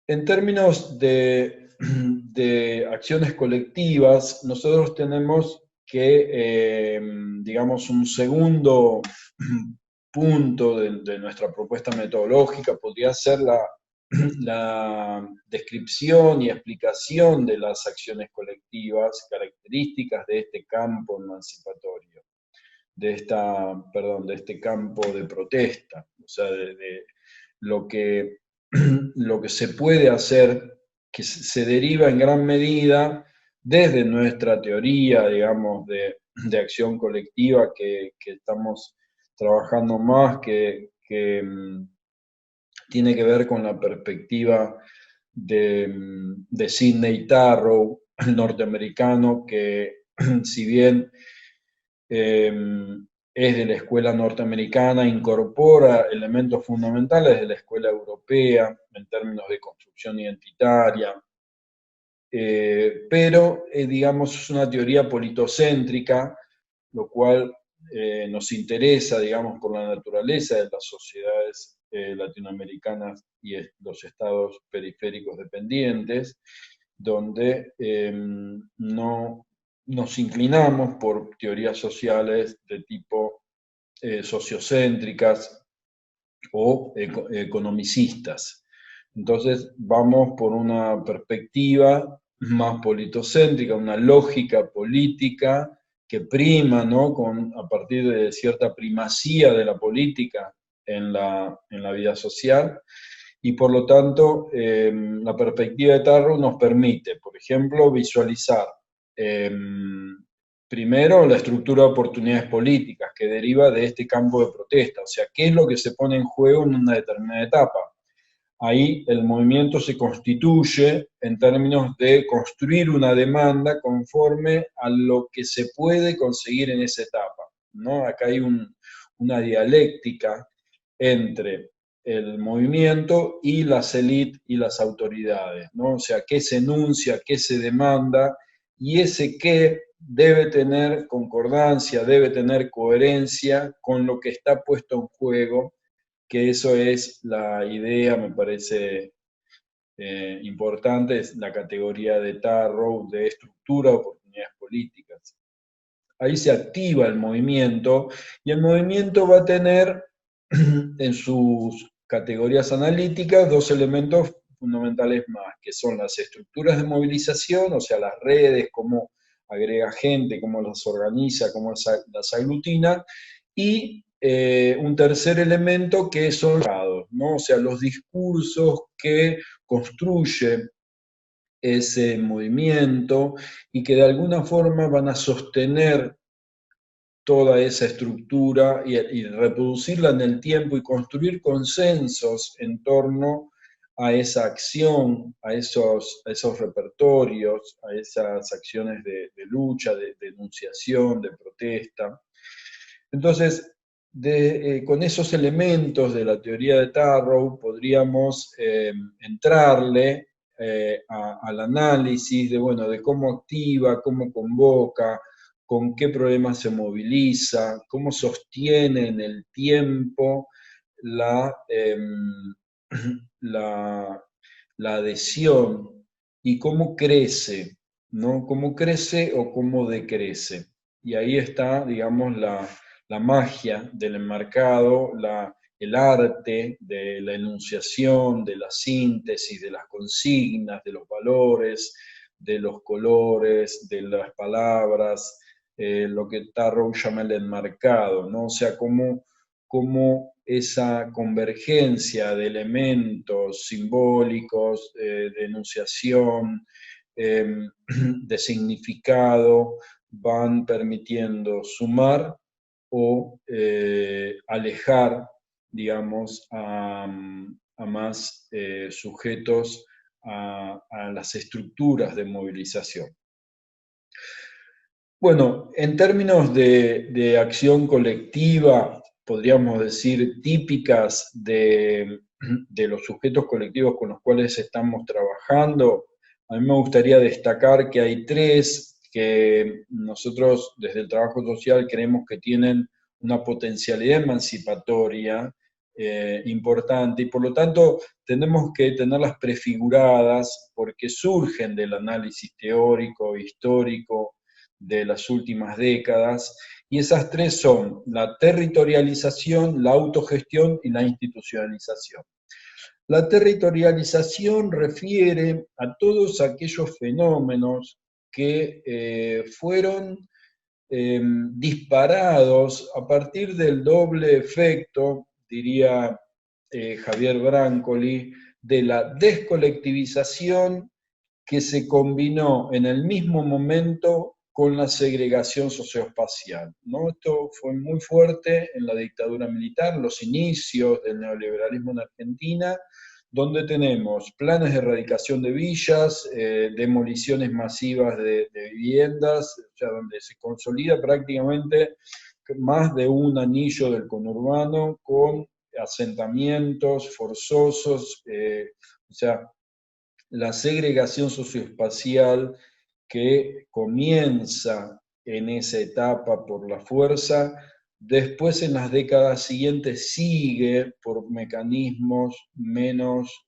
En términos de acciones colectivas, nosotros tenemos que, digamos, un segundo punto de nuestra propuesta metodológica podría ser la descripción y explicación de las acciones colectivas, características de este campo emancipatorio, de este campo de protesta, o sea, de lo que se puede hacer, que se deriva en gran medida desde nuestra teoría, digamos, de acción colectiva que estamos trabajando más, que tiene que ver con la perspectiva de Sidney Tarrow, el norteamericano, que si bien es de la escuela norteamericana, incorpora elementos fundamentales de la escuela europea en términos de construcción identitaria, pero digamos es una teoría politocéntrica, lo cual nos interesa, digamos, por la naturaleza de las sociedades latinoamericanas y los estados periféricos dependientes, donde no nos inclinamos por teorías sociales de tipo sociocéntricas o economicistas. Entonces vamos por una perspectiva más politocéntrica, una lógica política que prima, ¿no? A partir de cierta primacía de la política en la vida social, y por lo tanto la perspectiva de Tarrow nos permite, por ejemplo, visualizar primero la estructura de oportunidades políticas que deriva de este campo de protesta, o sea, qué es lo que se pone en juego en una determinada etapa. Ahí el movimiento se constituye en términos de construir una demanda conforme a lo que se puede conseguir en esa etapa, ¿no? Acá hay una dialéctica entre el movimiento y las élites y las autoridades, ¿no? O sea, qué se enuncia, qué se demanda, y ese qué debe tener concordancia, debe tener coherencia con lo que está puesto en juego, que eso es la idea, me parece importante, es la categoría de Tarrow de estructura de oportunidades políticas. Ahí se activa el movimiento, y el movimiento va a tener en sus categorías analíticas dos elementos fundamentales más, que son las estructuras de movilización, o sea, las redes, cómo agrega gente, cómo las organiza, cómo las aglutina, y un tercer elemento que son los dados, ¿no? O sea, los discursos que construye ese movimiento y que de alguna forma van a sostener toda esa estructura y reproducirla en el tiempo y construir consensos en torno a esa acción, a esos repertorios, a esas acciones de lucha, de denunciación, de protesta. Entonces, con esos elementos de la teoría de Tarrow podríamos entrarle al análisis de cómo activa, cómo convoca, con qué problemas se moviliza, cómo sostiene en el tiempo la, la adhesión y cómo crece, ¿no? Cómo crece o cómo decrece. Y ahí está, digamos, la magia del enmarcado, el arte de la enunciación, de la síntesis, de las consignas, de los valores, de los colores, de las palabras, lo que Tarrow llama el enmarcado, ¿no? O sea, cómo esa convergencia de elementos simbólicos, de enunciación, de significado, van permitiendo sumar o alejar, digamos, a más sujetos a las estructuras de movilización. Bueno, en términos de acción colectiva, podríamos decir típicas de los sujetos colectivos con los cuales estamos trabajando, a mí me gustaría destacar que hay tres que nosotros desde el trabajo social creemos que tienen una potencialidad emancipatoria importante, y por lo tanto tenemos que tenerlas prefiguradas porque surgen del análisis teórico, histórico de las últimas décadas, y esas tres son la territorialización, la autogestión y la institucionalización. La territorialización refiere a todos aquellos fenómenos que fueron disparados a partir del doble efecto, diría Javier Brancoli, de la descolectivización que se combinó en el mismo momento con la segregación socioespacial, ¿no? Esto fue muy fuerte en la dictadura militar, los inicios del neoliberalismo en Argentina, donde tenemos planes de erradicación de villas, demoliciones masivas de viviendas, o sea, donde se consolida prácticamente más de un anillo del conurbano con asentamientos forzosos, o sea, la segregación socioespacial que comienza en esa etapa por la fuerza, después en las décadas siguientes sigue por mecanismos menos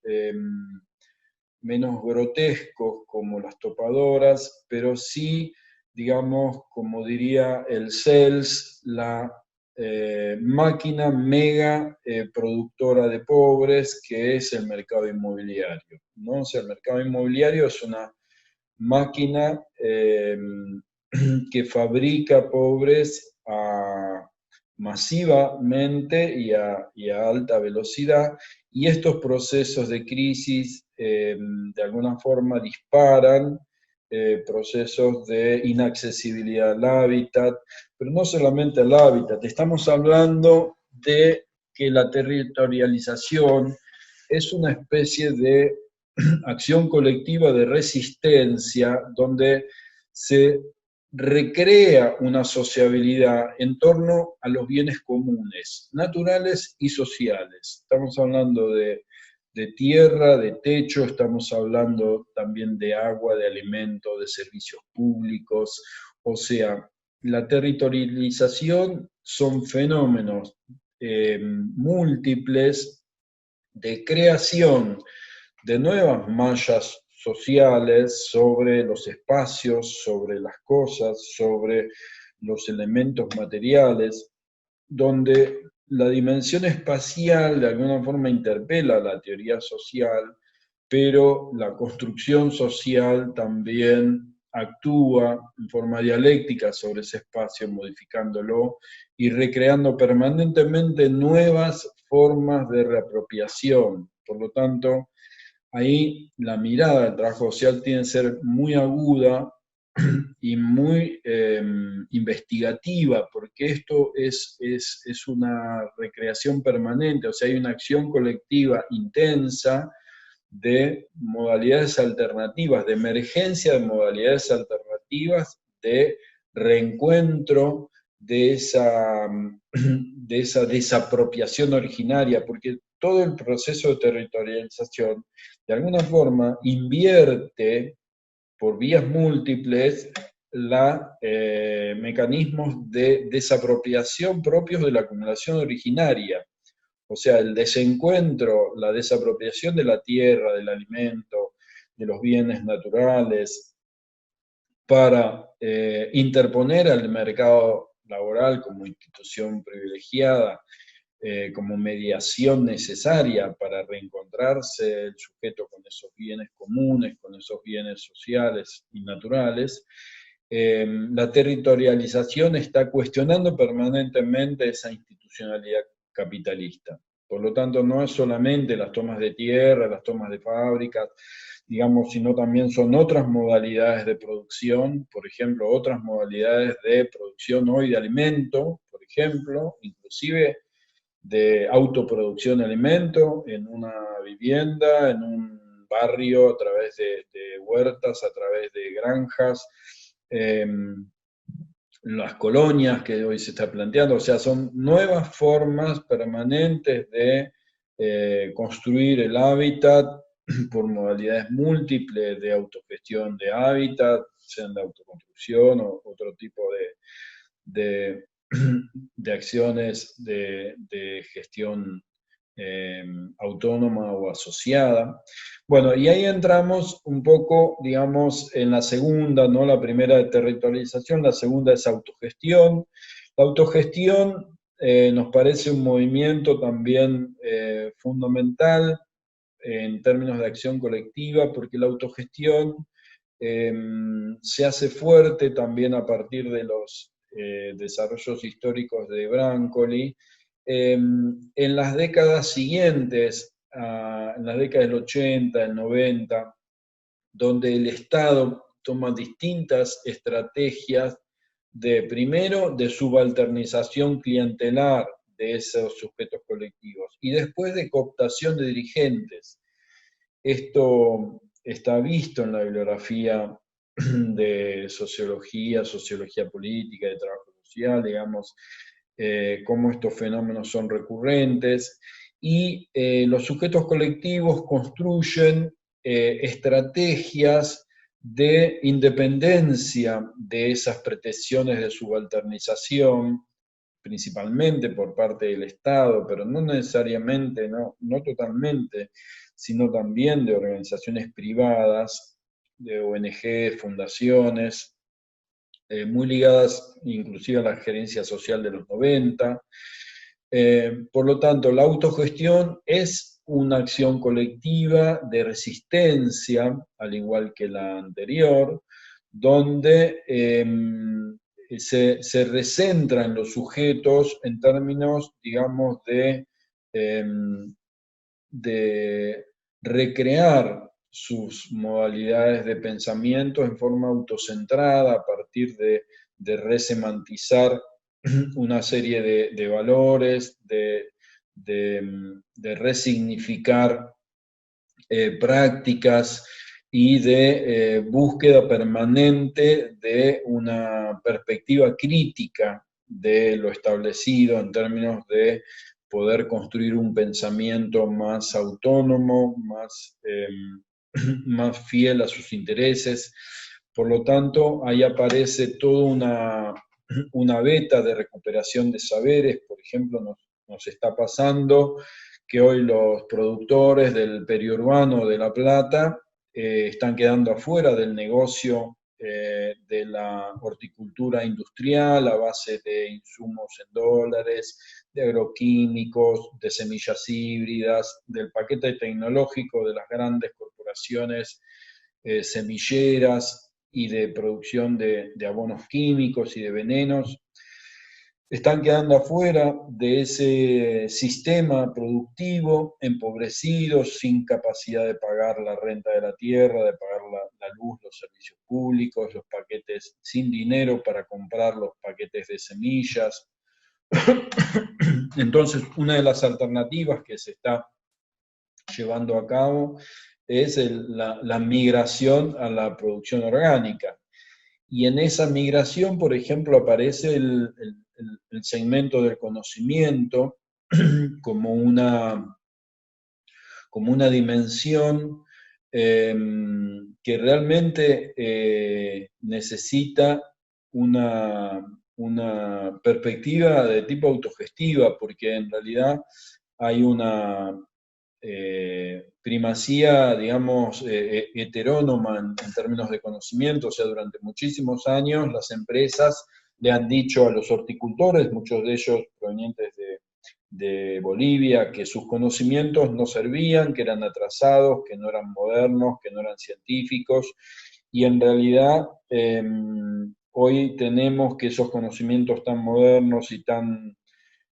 menos grotescos como las topadoras, pero sí, digamos, como diría el CELS, la máquina mega productora de pobres, que es el mercado inmobiliario, ¿no? O sea, el mercado inmobiliario es una máquina que fabrica pobres masivamente y a alta velocidad, y estos procesos de crisis de alguna forma disparan procesos de inaccesibilidad al hábitat, pero no solamente al hábitat, estamos hablando de que la territorialización es una especie de acción colectiva de resistencia donde se recrea una sociabilidad en torno a los bienes comunes, naturales y sociales. Estamos hablando de tierra, de techo, estamos hablando también de agua, de alimento, de servicios públicos. O sea, la territorialización son fenómenos múltiples de creación de nuevas mallas sociales sobre los espacios, sobre las cosas, sobre los elementos materiales, donde la dimensión espacial de alguna forma interpela la teoría social, pero la construcción social también actúa en forma dialéctica sobre ese espacio, modificándolo y recreando permanentemente nuevas formas de reapropiación. Por lo tanto, ahí la mirada del trabajo social tiene que ser muy aguda y muy investigativa, porque esto es una recreación permanente, o sea, hay una acción colectiva intensa de modalidades alternativas, de emergencia de modalidades alternativas, de reencuentro de esa desapropiación originaria, porque todo el proceso de territorialización de alguna forma invierte por vías múltiples mecanismos de desapropiación propios de la acumulación originaria. O sea, el desencuentro, la desapropiación de la tierra, del alimento, de los bienes naturales, para interponer al mercado laboral como institución privilegiada, como mediación necesaria para reencontrarse el sujeto con esos bienes comunes, con esos bienes sociales y naturales. La territorialización está cuestionando permanentemente esa institucionalidad capitalista. Por lo tanto, no es solamente las tomas de tierra, las tomas de fábricas, digamos, sino también son otras modalidades de producción, por ejemplo, otras modalidades de producción hoy de alimento, por ejemplo, inclusive de autoproducción de alimento en una vivienda, en un barrio, a través de huertas, a través de granjas, las colonias que hoy se está planteando, o sea, son nuevas formas permanentes de construir el hábitat por modalidades múltiples de autogestión de hábitat, sean de autoconstrucción o otro tipo de acciones de gestión autónoma o asociada. Bueno, y ahí entramos un poco, digamos, en la segunda, ¿no? La primera de territorialización, la segunda es autogestión. La autogestión nos parece un movimiento también fundamental en términos de acción colectiva, porque la autogestión se hace fuerte también a partir de los desarrollos históricos de Brancoli. En las décadas siguientes, en las décadas del 80, del 90, donde el Estado toma distintas estrategias primero, de subalternización clientelar de esos sujetos colectivos y después de cooptación de dirigentes. Esto está visto en la bibliografía de sociología política, de trabajo social, digamos, cómo estos fenómenos son recurrentes, y los sujetos colectivos construyen estrategias de independencia de esas pretensiones de subalternización, principalmente por parte del Estado, pero no necesariamente, no totalmente, sino también de organizaciones privadas, de ONG, fundaciones, muy ligadas inclusive a la gerencia social de los 90. Por lo tanto, la autogestión es una acción colectiva de resistencia, al igual que la anterior, donde se recentra en los sujetos en términos, digamos, de recrear sus modalidades de pensamiento en forma autocentrada a partir de resemantizar una serie de valores, de resignificar prácticas y de búsqueda permanente de una perspectiva crítica de lo establecido en términos de poder construir un pensamiento más autónomo, más fiel a sus intereses. Por lo tanto, ahí aparece toda una beta de recuperación de saberes. Por ejemplo, nos está pasando que hoy los productores del periurbano de La Plata están quedando afuera del negocio de la horticultura industrial a base de insumos en dólares, de agroquímicos, de semillas híbridas, del paquete tecnológico de las grandes corporaciones semilleras y de producción de abonos químicos y de venenos. Están quedando afuera de ese sistema productivo, empobrecidos, sin capacidad de pagar la renta de la tierra, de pagar la luz, los servicios públicos, los paquetes, sin dinero para comprar los paquetes de semillas. Entonces, una de las alternativas que se está llevando a cabo es la migración a la producción orgánica. Y en esa migración, por ejemplo, aparece el segmento del conocimiento como una dimensión que realmente necesita una perspectiva de tipo autogestiva, porque en realidad hay una primacía, digamos, heterónoma en términos de conocimiento. O sea, durante muchísimos años las empresas le han dicho a los horticultores, muchos de ellos provenientes de Bolivia, que sus conocimientos no servían, que eran atrasados, que no eran modernos, que no eran científicos, y en realidad hoy tenemos que esos conocimientos tan modernos y tan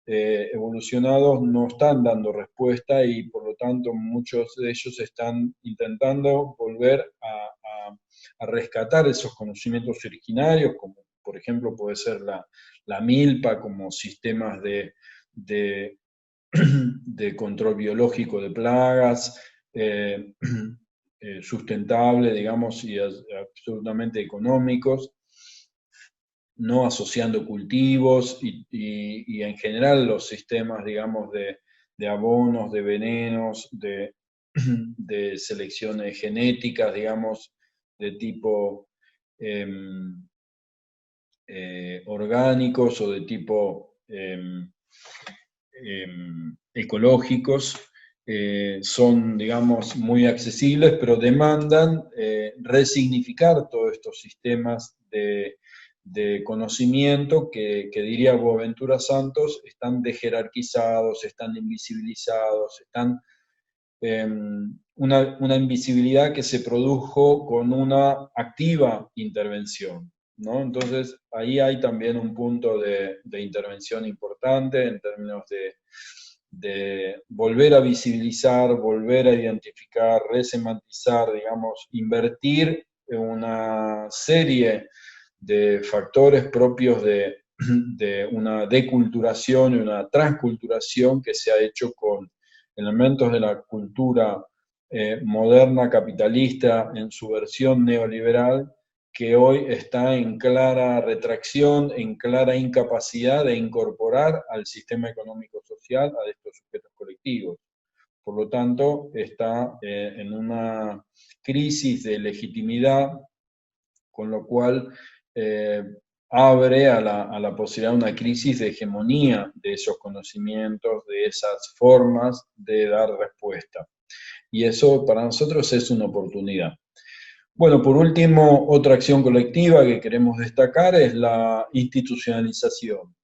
evolucionados no están dando respuesta, y por lo tanto muchos de ellos están intentando volver a rescatar esos conocimientos originarios, como por ejemplo puede ser la milpa, como sistemas de control biológico de plagas, sustentable, digamos, y absolutamente económicos, no asociando cultivos y en general los sistemas, digamos, de abonos, de venenos, de selecciones genéticas, digamos, de tipo orgánicos o de tipo ecológicos, son, digamos, muy accesibles, pero demandan resignificar todos estos sistemas de conocimiento que diría Boaventura Santos, están dejerarquizados, están invisibilizados, están una invisibilidad que se produjo con una activa intervención, ¿no? Entonces, ahí hay también un punto de intervención importante en términos de volver a visibilizar, volver a identificar, resemantizar, digamos, invertir en una serie de factores propios de una deculturación y una transculturación que se ha hecho con elementos de la cultura moderna, capitalista, en su versión neoliberal, que hoy está en clara retracción, en clara incapacidad de incorporar al sistema económico-social a estos sujetos colectivos. Por lo tanto, está en una crisis de legitimidad, con lo cual abre a la posibilidad de una crisis de hegemonía de esos conocimientos, de esas formas de dar respuesta. Y eso para nosotros es una oportunidad. Bueno, por último, otra acción colectiva que queremos destacar es la institucionalización.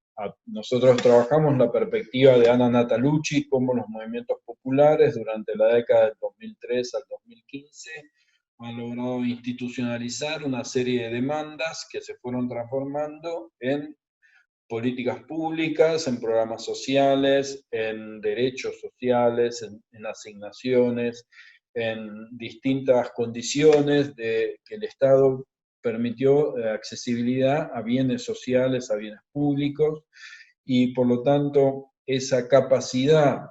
Nosotros trabajamos la perspectiva de Ana Natalucci, cómo los movimientos populares durante la década del 2003 al 2015 han logrado institucionalizar una serie de demandas que se fueron transformando en políticas públicas, en programas sociales, en derechos sociales, en asignaciones, en distintas condiciones de que el Estado permitió accesibilidad a bienes sociales, a bienes públicos, y por lo tanto esa capacidad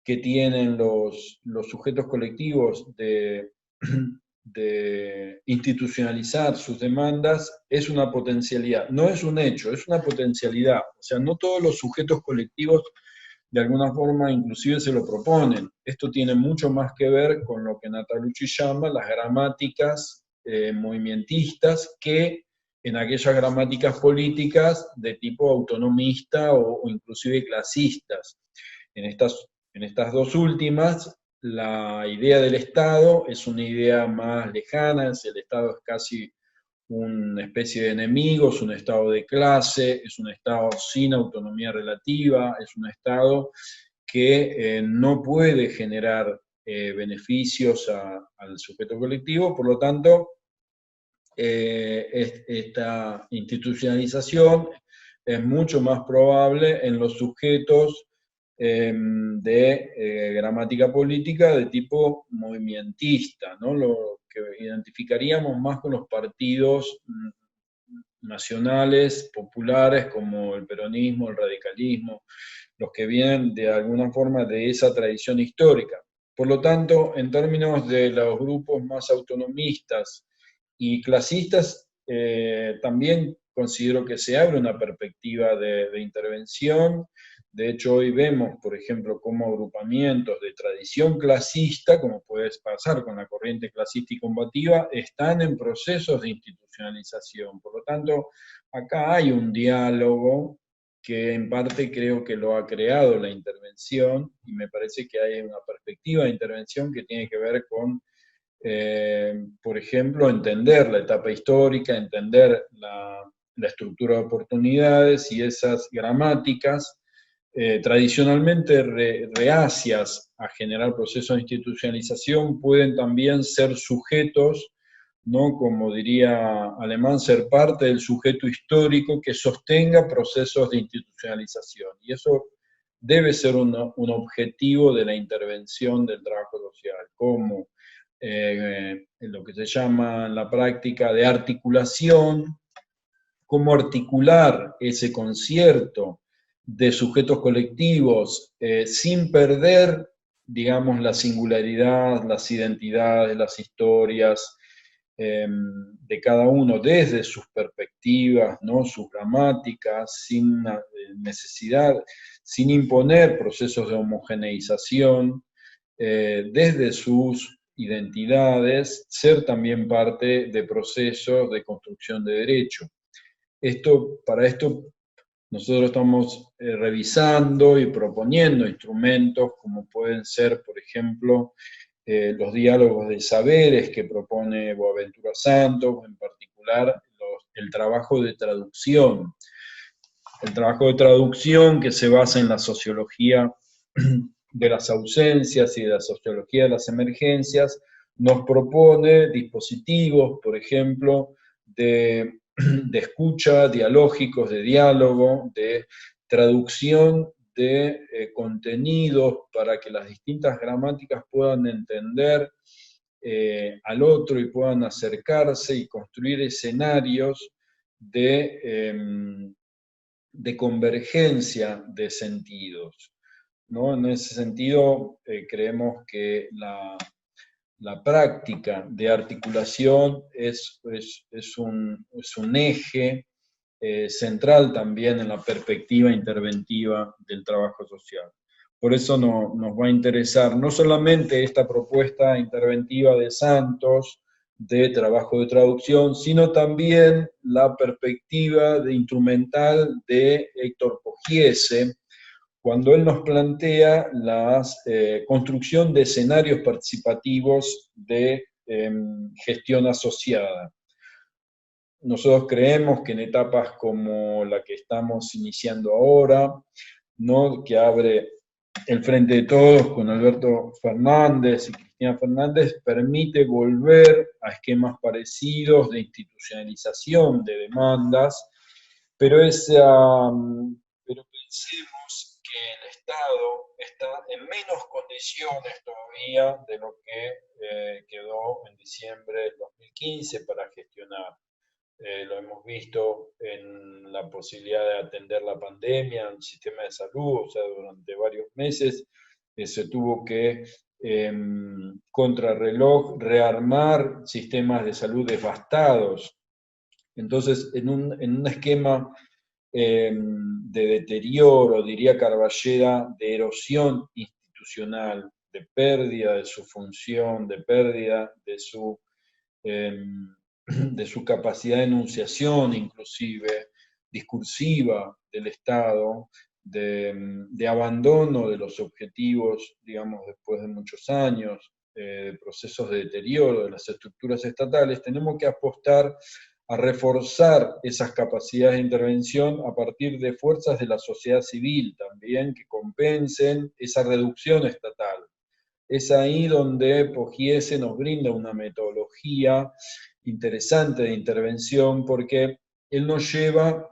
que tienen los sujetos colectivos de institucionalizar sus demandas es una potencialidad, no es un hecho, es una potencialidad. O sea, no todos los sujetos colectivos de alguna forma inclusive se lo proponen. Esto tiene mucho más que ver con lo que Natalucci llama las gramáticas movimentistas, que en aquellas gramáticas políticas de tipo autonomista o inclusive clasistas. En estas dos últimas, la idea del Estado es una idea más lejana, el Estado es casi una especie de enemigo, es un Estado de clase, es un Estado sin autonomía relativa, es un Estado que no puede generar beneficios al sujeto colectivo, por lo tanto, esta institucionalización es mucho más probable en los sujetos de gramática política de tipo movimentista, ¿no? Lo que identificaríamos más con los partidos nacionales, populares, como el peronismo, el radicalismo, los que vienen de alguna forma de esa tradición histórica. Por lo tanto, en términos de los grupos más autonomistas y clasistas, también considero que se abre una perspectiva de intervención. De hecho, hoy vemos, por ejemplo, cómo agrupamientos de tradición clasista, como puede pasar con la corriente clasista y combativa, están en procesos de institucionalización. Por lo tanto, acá hay un diálogo que en parte creo que lo ha creado la intervención, y me parece que hay una perspectiva de intervención que tiene que ver con, por ejemplo, entender la etapa histórica, entender la estructura de oportunidades y esas gramáticas tradicionalmente reacias a generar procesos de institucionalización pueden también ser sujetos, ¿no? Como diría Alemán, ser parte del sujeto histórico que sostenga procesos de institucionalización. Y eso debe ser un objetivo de la intervención del trabajo social, como lo que se llama en la práctica de articulación, cómo articular ese concierto de sujetos colectivos sin perder, digamos, la singularidad, las identidades, las historias de cada uno desde sus perspectivas, ¿no? Sus gramáticas, sin necesidad, sin imponer procesos de homogeneización, desde sus identidades, ser también parte de procesos de construcción de derecho. Para esto nosotros estamos revisando y proponiendo instrumentos como pueden ser, por ejemplo, los diálogos de saberes que propone Boaventura Santos, en particular el trabajo de traducción. El trabajo de traducción que se basa en la sociología de las ausencias y de la sociología de las emergencias, nos propone dispositivos, por ejemplo, de escucha, dialógicos, de diálogo, de traducción de contenidos para que las distintas gramáticas puedan entender al otro y puedan acercarse y construir escenarios de convergencia de sentidos, ¿no? En ese sentido, creemos que la práctica de articulación es un eje central también en la perspectiva interventiva del trabajo social. Por eso nos va a interesar no solamente esta propuesta interventiva de Santos, de trabajo de traducción, sino también la perspectiva de instrumental de Héctor Pogiese, cuando él nos plantea la construcción de escenarios participativos de gestión asociada. Nosotros creemos que en etapas como la que estamos iniciando ahora, ¿no?, que abre el Frente de Todos con Alberto Fernández y Cristina Fernández, permite volver a esquemas parecidos de institucionalización de demandas, pero pensemos que el Estado está en menos condiciones todavía de lo que quedó en diciembre del 2015 para gestionar. Lo hemos visto en la posibilidad de atender la pandemia en el sistema de salud, o sea, durante varios meses se tuvo que, contrarreloj, rearmar sistemas de salud devastados. Entonces, en un esquema de deterioro, diría Carballeda, de erosión institucional, de pérdida de su función, de pérdida de su capacidad de enunciación, inclusive, discursiva del Estado, de abandono de los objetivos, digamos, después de muchos años, de procesos de deterioro de las estructuras estatales, tenemos que apostar a reforzar esas capacidades de intervención a partir de fuerzas de la sociedad civil también, que compensen esa reducción estatal. Es ahí donde Pogiese nos brinda una metodología interesante de intervención, porque él nos lleva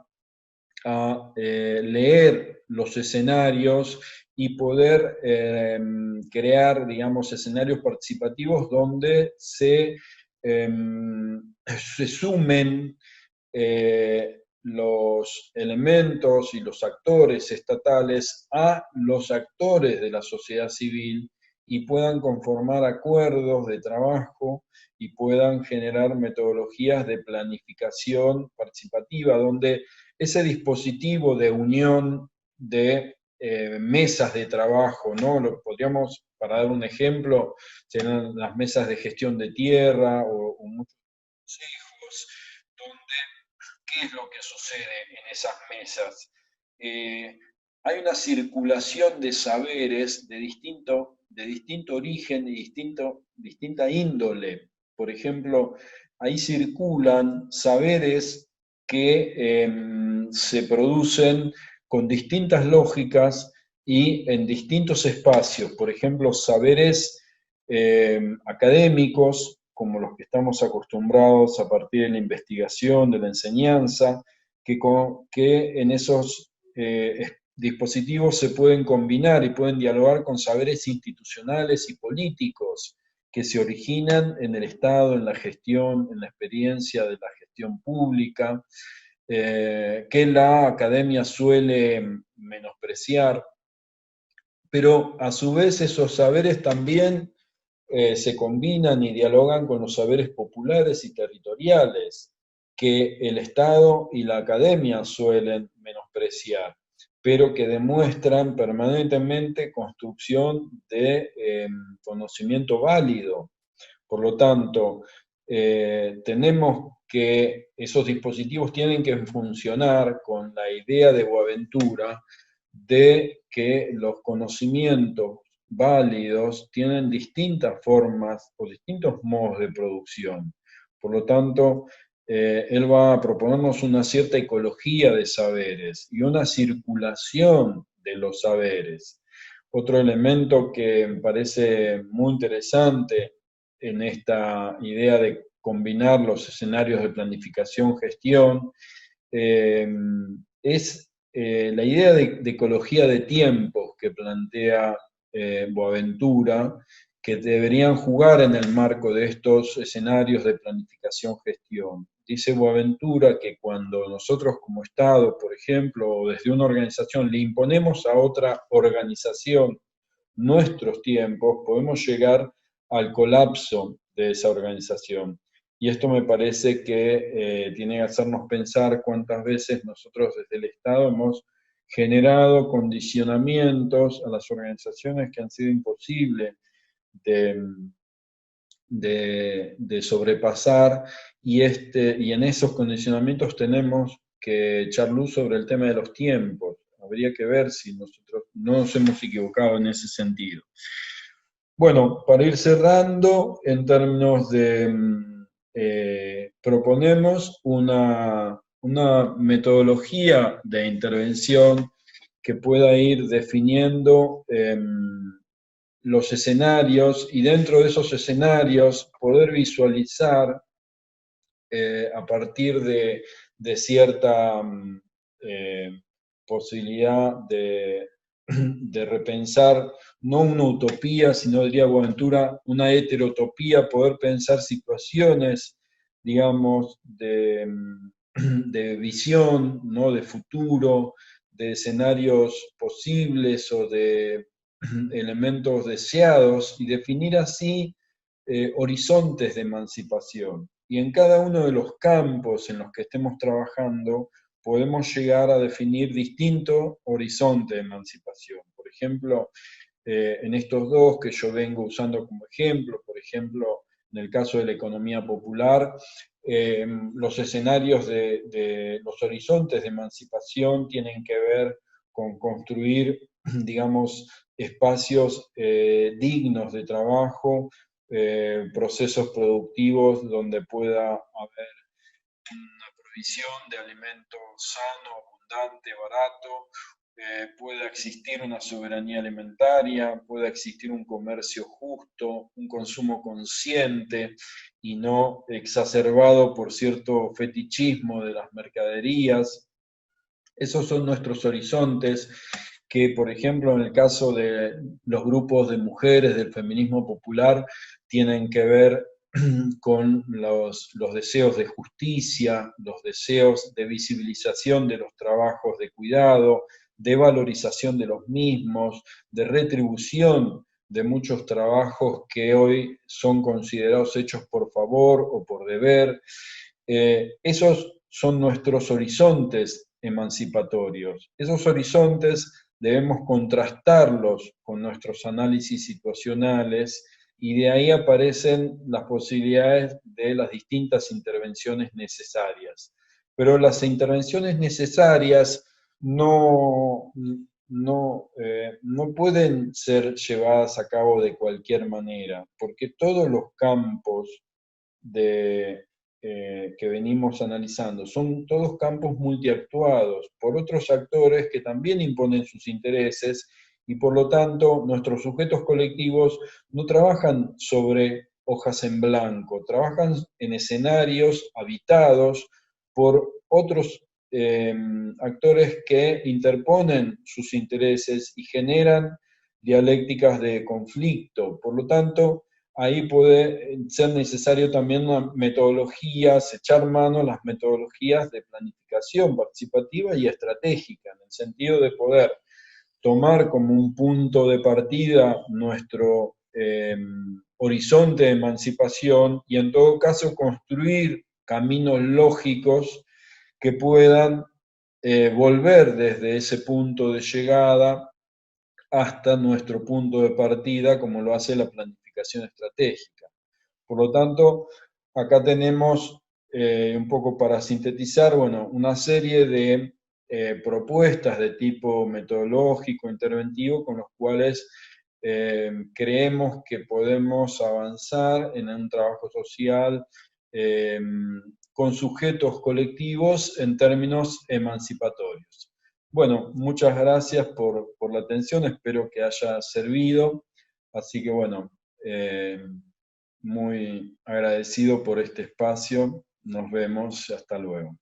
a leer los escenarios y poder crear, digamos, escenarios participativos donde se sumen los elementos y los actores estatales a los actores de la sociedad civil y puedan conformar acuerdos de trabajo y puedan generar metodologías de planificación participativa, donde ese dispositivo de unión de mesas de trabajo, ¿no? Lo podríamos, para dar un ejemplo, serán las mesas de gestión de tierra o muchos consejos, donde, ¿qué es lo que sucede en esas mesas? Hay una circulación de saberes de distinto origen y distinta índole. Por ejemplo, ahí circulan saberes que se producen con distintas lógicas y en distintos espacios. Por ejemplo, saberes académicos, como los que estamos acostumbrados a partir de la investigación, de la enseñanza, que en esos dispositivos se pueden combinar y pueden dialogar con saberes institucionales y políticos que se originan en el Estado, en la gestión, en la experiencia de la gestión pública, que la academia suele menospreciar, pero a su vez esos saberes también se combinan y dialogan con los saberes populares y territoriales que el Estado y la academia suelen menospreciar, pero que demuestran permanentemente construcción de conocimiento válido. Por lo tanto, tenemos que, esos dispositivos tienen que funcionar con la idea de Boaventura de que los conocimientos válidos tienen distintas formas o distintos modos de producción. Por lo tanto, él va a proponernos una cierta ecología de saberes y una circulación de los saberes. Otro elemento que me parece muy interesante en esta idea de combinar los escenarios de planificación-gestión es la idea de ecología de tiempos que plantea Boaventura, que deberían jugar en el marco de estos escenarios de planificación-gestión. Dice Boaventura que cuando nosotros como Estado, por ejemplo, o desde una organización le imponemos a otra organización nuestros tiempos, podemos llegar al colapso de esa organización. Y esto me parece que tiene que hacernos pensar cuántas veces nosotros desde el Estado hemos generado condicionamientos a las organizaciones que han sido imposibles de sobrepasar, y en esos condicionamientos tenemos que echar luz sobre el tema de los tiempos. Habría que ver si nosotros no nos hemos equivocado en ese sentido. Bueno, para ir cerrando, en términos de, proponemos una metodología de intervención que pueda ir definiendo los escenarios, y dentro de esos escenarios poder visualizar a partir de cierta posibilidad de repensar, no una utopía, sino, diría Boaventura, una heterotopía, poder pensar situaciones, digamos, de visión, ¿no? De futuro, de escenarios posibles o de elementos deseados, y definir así horizontes de emancipación. Y en cada uno de los campos en los que estemos trabajando, podemos llegar a definir distintos horizontes de emancipación. Por ejemplo, en estos dos que yo vengo usando como ejemplo, por ejemplo, en el caso de la economía popular, los escenarios de los horizontes de emancipación tienen que ver con construir, digamos, espacios dignos de trabajo, procesos productivos donde pueda haber una provisión de alimentos sano, abundante, barato, pueda existir una soberanía alimentaria, pueda existir un comercio justo, un consumo consciente y no exacerbado por cierto fetichismo de las mercaderías. Esos son nuestros horizontes que, por ejemplo, en el caso de los grupos de mujeres del feminismo popular, tienen que ver con los deseos de justicia, los deseos de visibilización de los trabajos de cuidado, de valorización de los mismos, de retribución de muchos trabajos que hoy son considerados hechos por favor o por deber. Esos son nuestros horizontes emancipatorios. Esos horizontes debemos contrastarlos con nuestros análisis situacionales, y de ahí aparecen las posibilidades de las distintas intervenciones necesarias. Pero las intervenciones necesarias no pueden ser llevadas a cabo de cualquier manera, porque todos los campos que venimos analizando son todos campos multiactuados por otros actores que también imponen sus intereses, y por lo tanto nuestros sujetos colectivos no trabajan sobre hojas en blanco, trabajan en escenarios habitados por otros actores que interponen sus intereses y generan dialécticas de conflicto. Por lo tanto, ahí puede ser necesario también metodologías, echar mano a las metodologías de planificación participativa y estratégica, en el sentido de poder tomar como un punto de partida nuestro horizonte de emancipación, y en todo caso construir caminos lógicos que puedan volver desde ese punto de llegada hasta nuestro punto de partida, como lo hace la planificación estratégica. Por lo tanto, acá tenemos, un poco para sintetizar, bueno, una serie de propuestas de tipo metodológico, interventivo, con los cuales creemos que podemos avanzar en un trabajo social con sujetos colectivos en términos emancipatorios. Bueno, muchas gracias por la atención, espero que haya servido, así que bueno, muy agradecido por este espacio, nos vemos, hasta luego.